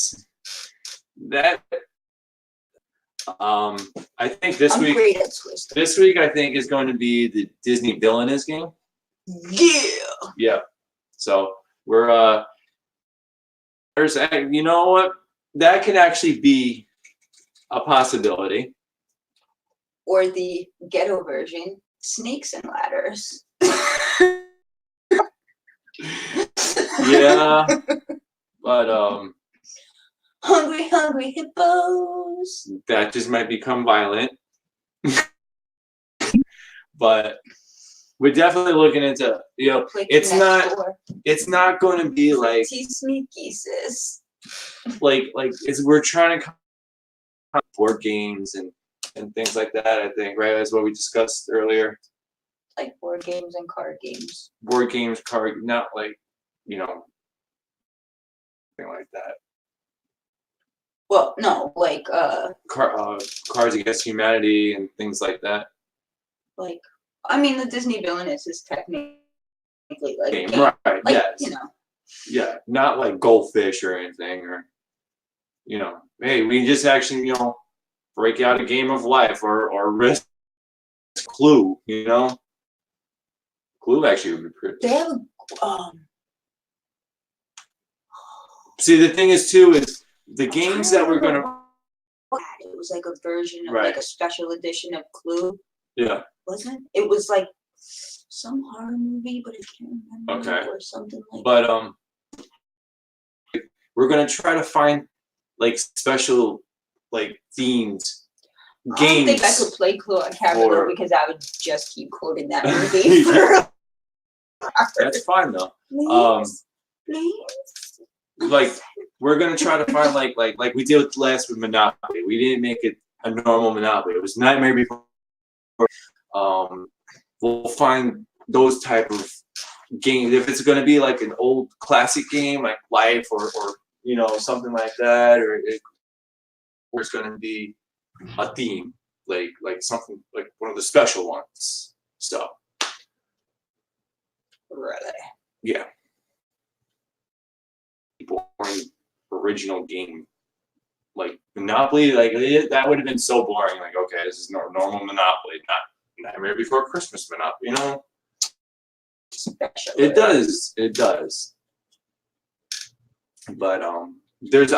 Speaker 1: I think this week.
Speaker 2: Great at Twister.
Speaker 1: This week, I think, is going to be the Disney Villainous game.
Speaker 2: Yeah.
Speaker 1: Yeah. So we're you know what? That can actually be a possibility.
Speaker 2: Or the ghetto version, Snakes and Ladders.
Speaker 1: Yeah. But
Speaker 2: Hungry hippos.
Speaker 1: That just might become violent. But we're definitely looking into, it's not going to be like
Speaker 2: Sneaky sis.
Speaker 1: Like we're trying to come up with board games and things like that. I think, right? That's what we discussed earlier.
Speaker 2: Like board games and card games.
Speaker 1: Board games, not like something like that.
Speaker 2: Well, no, like
Speaker 1: Cards Against Humanity and things like that.
Speaker 2: Like, I mean, the Disney Villainous is technically like
Speaker 1: game, right?
Speaker 2: Like,
Speaker 1: yes. Yeah, not like Goldfish or anything, or hey, we just actually break out a game of life or risk Clue. Clue actually would be pretty.
Speaker 2: They have
Speaker 1: See, the thing is too is the games that we're gonna.
Speaker 2: It was like a version of
Speaker 1: right.
Speaker 2: like a special edition of Clue.
Speaker 1: Yeah.
Speaker 2: Wasn't it? It was like some horror movie, but I can't remember.
Speaker 1: Okay.
Speaker 2: Or something like.
Speaker 1: But we're gonna try to find like special like themed games.
Speaker 2: I don't think I could play Clue on camera because I would just keep quoting that movie.
Speaker 1: That's fine though.
Speaker 2: Please.
Speaker 1: Like we're gonna try to find like we did with last with Monopoly. We didn't make it a normal Monopoly. It was Nightmare Before. We'll find those type of games. If it's gonna be like an old classic game like Life or something like that, or it's gonna be a theme like something like one of the special ones. So.
Speaker 2: Really?
Speaker 1: Yeah. Boring original game like Monopoly, like that would have been so boring. Like, okay, this is normal Monopoly, Nightmare Before Christmas went up, you know?
Speaker 2: Special.
Speaker 1: It does. It does. But there's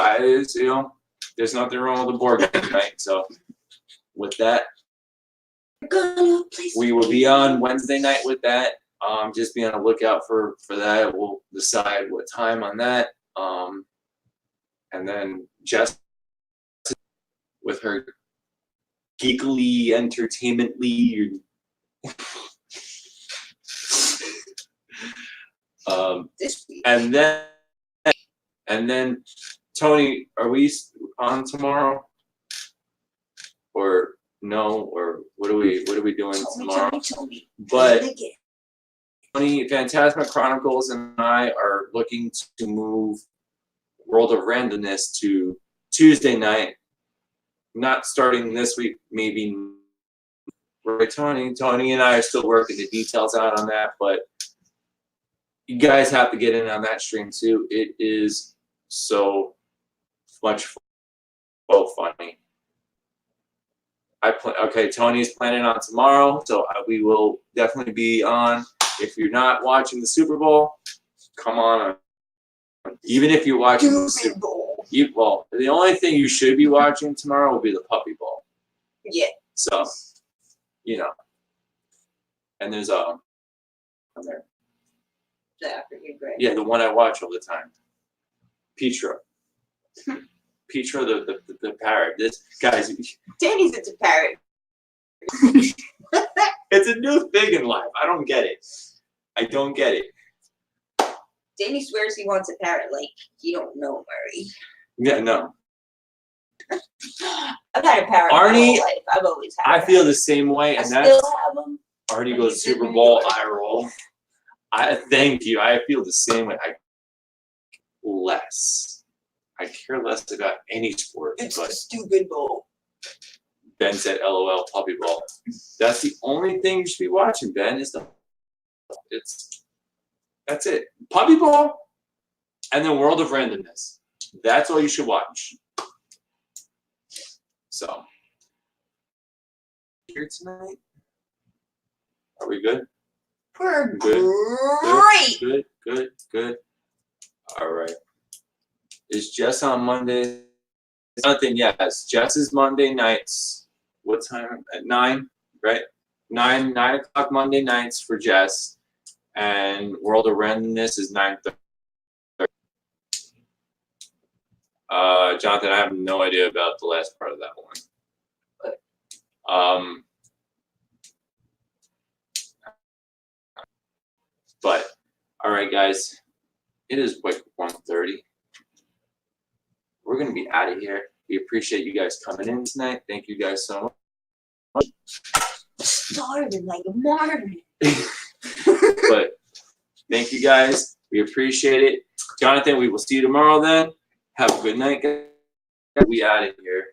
Speaker 1: you know, there's nothing wrong with the board game tonight. So with that, we will be on Wednesday night with that. Just be on the lookout for that. We'll decide what time on that. And then Jess with her geekly, entertainmently.
Speaker 2: This week.
Speaker 1: And then Tony, are we on tomorrow? Or no? Or what are we doing tomorrow?
Speaker 2: Tony.
Speaker 1: But Tony, Phantasma Chronicles and I are looking to move World of Randomness to Tuesday night. Not starting this week, maybe. Right, Tony? Tony and I are still working the details out on that, but you guys have to get in on that stream too. It is so much funny. Okay, Tony's planning on tomorrow, so we will definitely be on. If you're not watching the Super Bowl, come on. Even if you're watching the Super Bowl, well, the only thing you should be watching tomorrow will be the Puppy Bowl.
Speaker 2: Yeah.
Speaker 1: So, you know, and there's on there.
Speaker 2: The African Grey.
Speaker 1: Yeah, the one I watch all the time. Petra. Petra, the parrot. This guy's.
Speaker 2: Danny's into parrot.
Speaker 1: It's a new thing in life. I don't get it. I don't get it.
Speaker 2: Danny swears he wants a parrot. Like, you don't know, Murray.
Speaker 1: Yeah, no.
Speaker 2: I've had a parrot my
Speaker 1: Arnie,
Speaker 2: whole life. I've always had.
Speaker 1: I feel the same way, and
Speaker 2: I
Speaker 1: that's
Speaker 2: still have them.
Speaker 1: Arnie goes Super Bowl eye roll. I thank you. I feel the same way. I care less about any sport.
Speaker 2: It's
Speaker 1: but
Speaker 2: a stupid bowl.
Speaker 1: Ben said, "LOL, Puppy Bowl." That's the only thing you should be watching, Ben. That's it. Puppy Bowl, and then World of Randomness. That's all you should watch. So, here tonight. Are we good?
Speaker 2: We're
Speaker 1: Good.
Speaker 2: great.
Speaker 1: Good. All right. Is Jess on Monday? Nothing. Yes. Jess is Monday nights. What time? At 9, right? 9 o'clock Monday nights for Jess. And World of Randomness is 9:30. Jonathan, I have no idea about the last part of that one. But all right, guys, it is like 1:30. We're gonna be out of here. We appreciate you guys coming in tonight. Thank you guys so much.
Speaker 2: Starving like a Marvin.
Speaker 1: But thank you guys. We appreciate it. Jonathan, we will see you tomorrow then. Have a good night, guys. We out of here.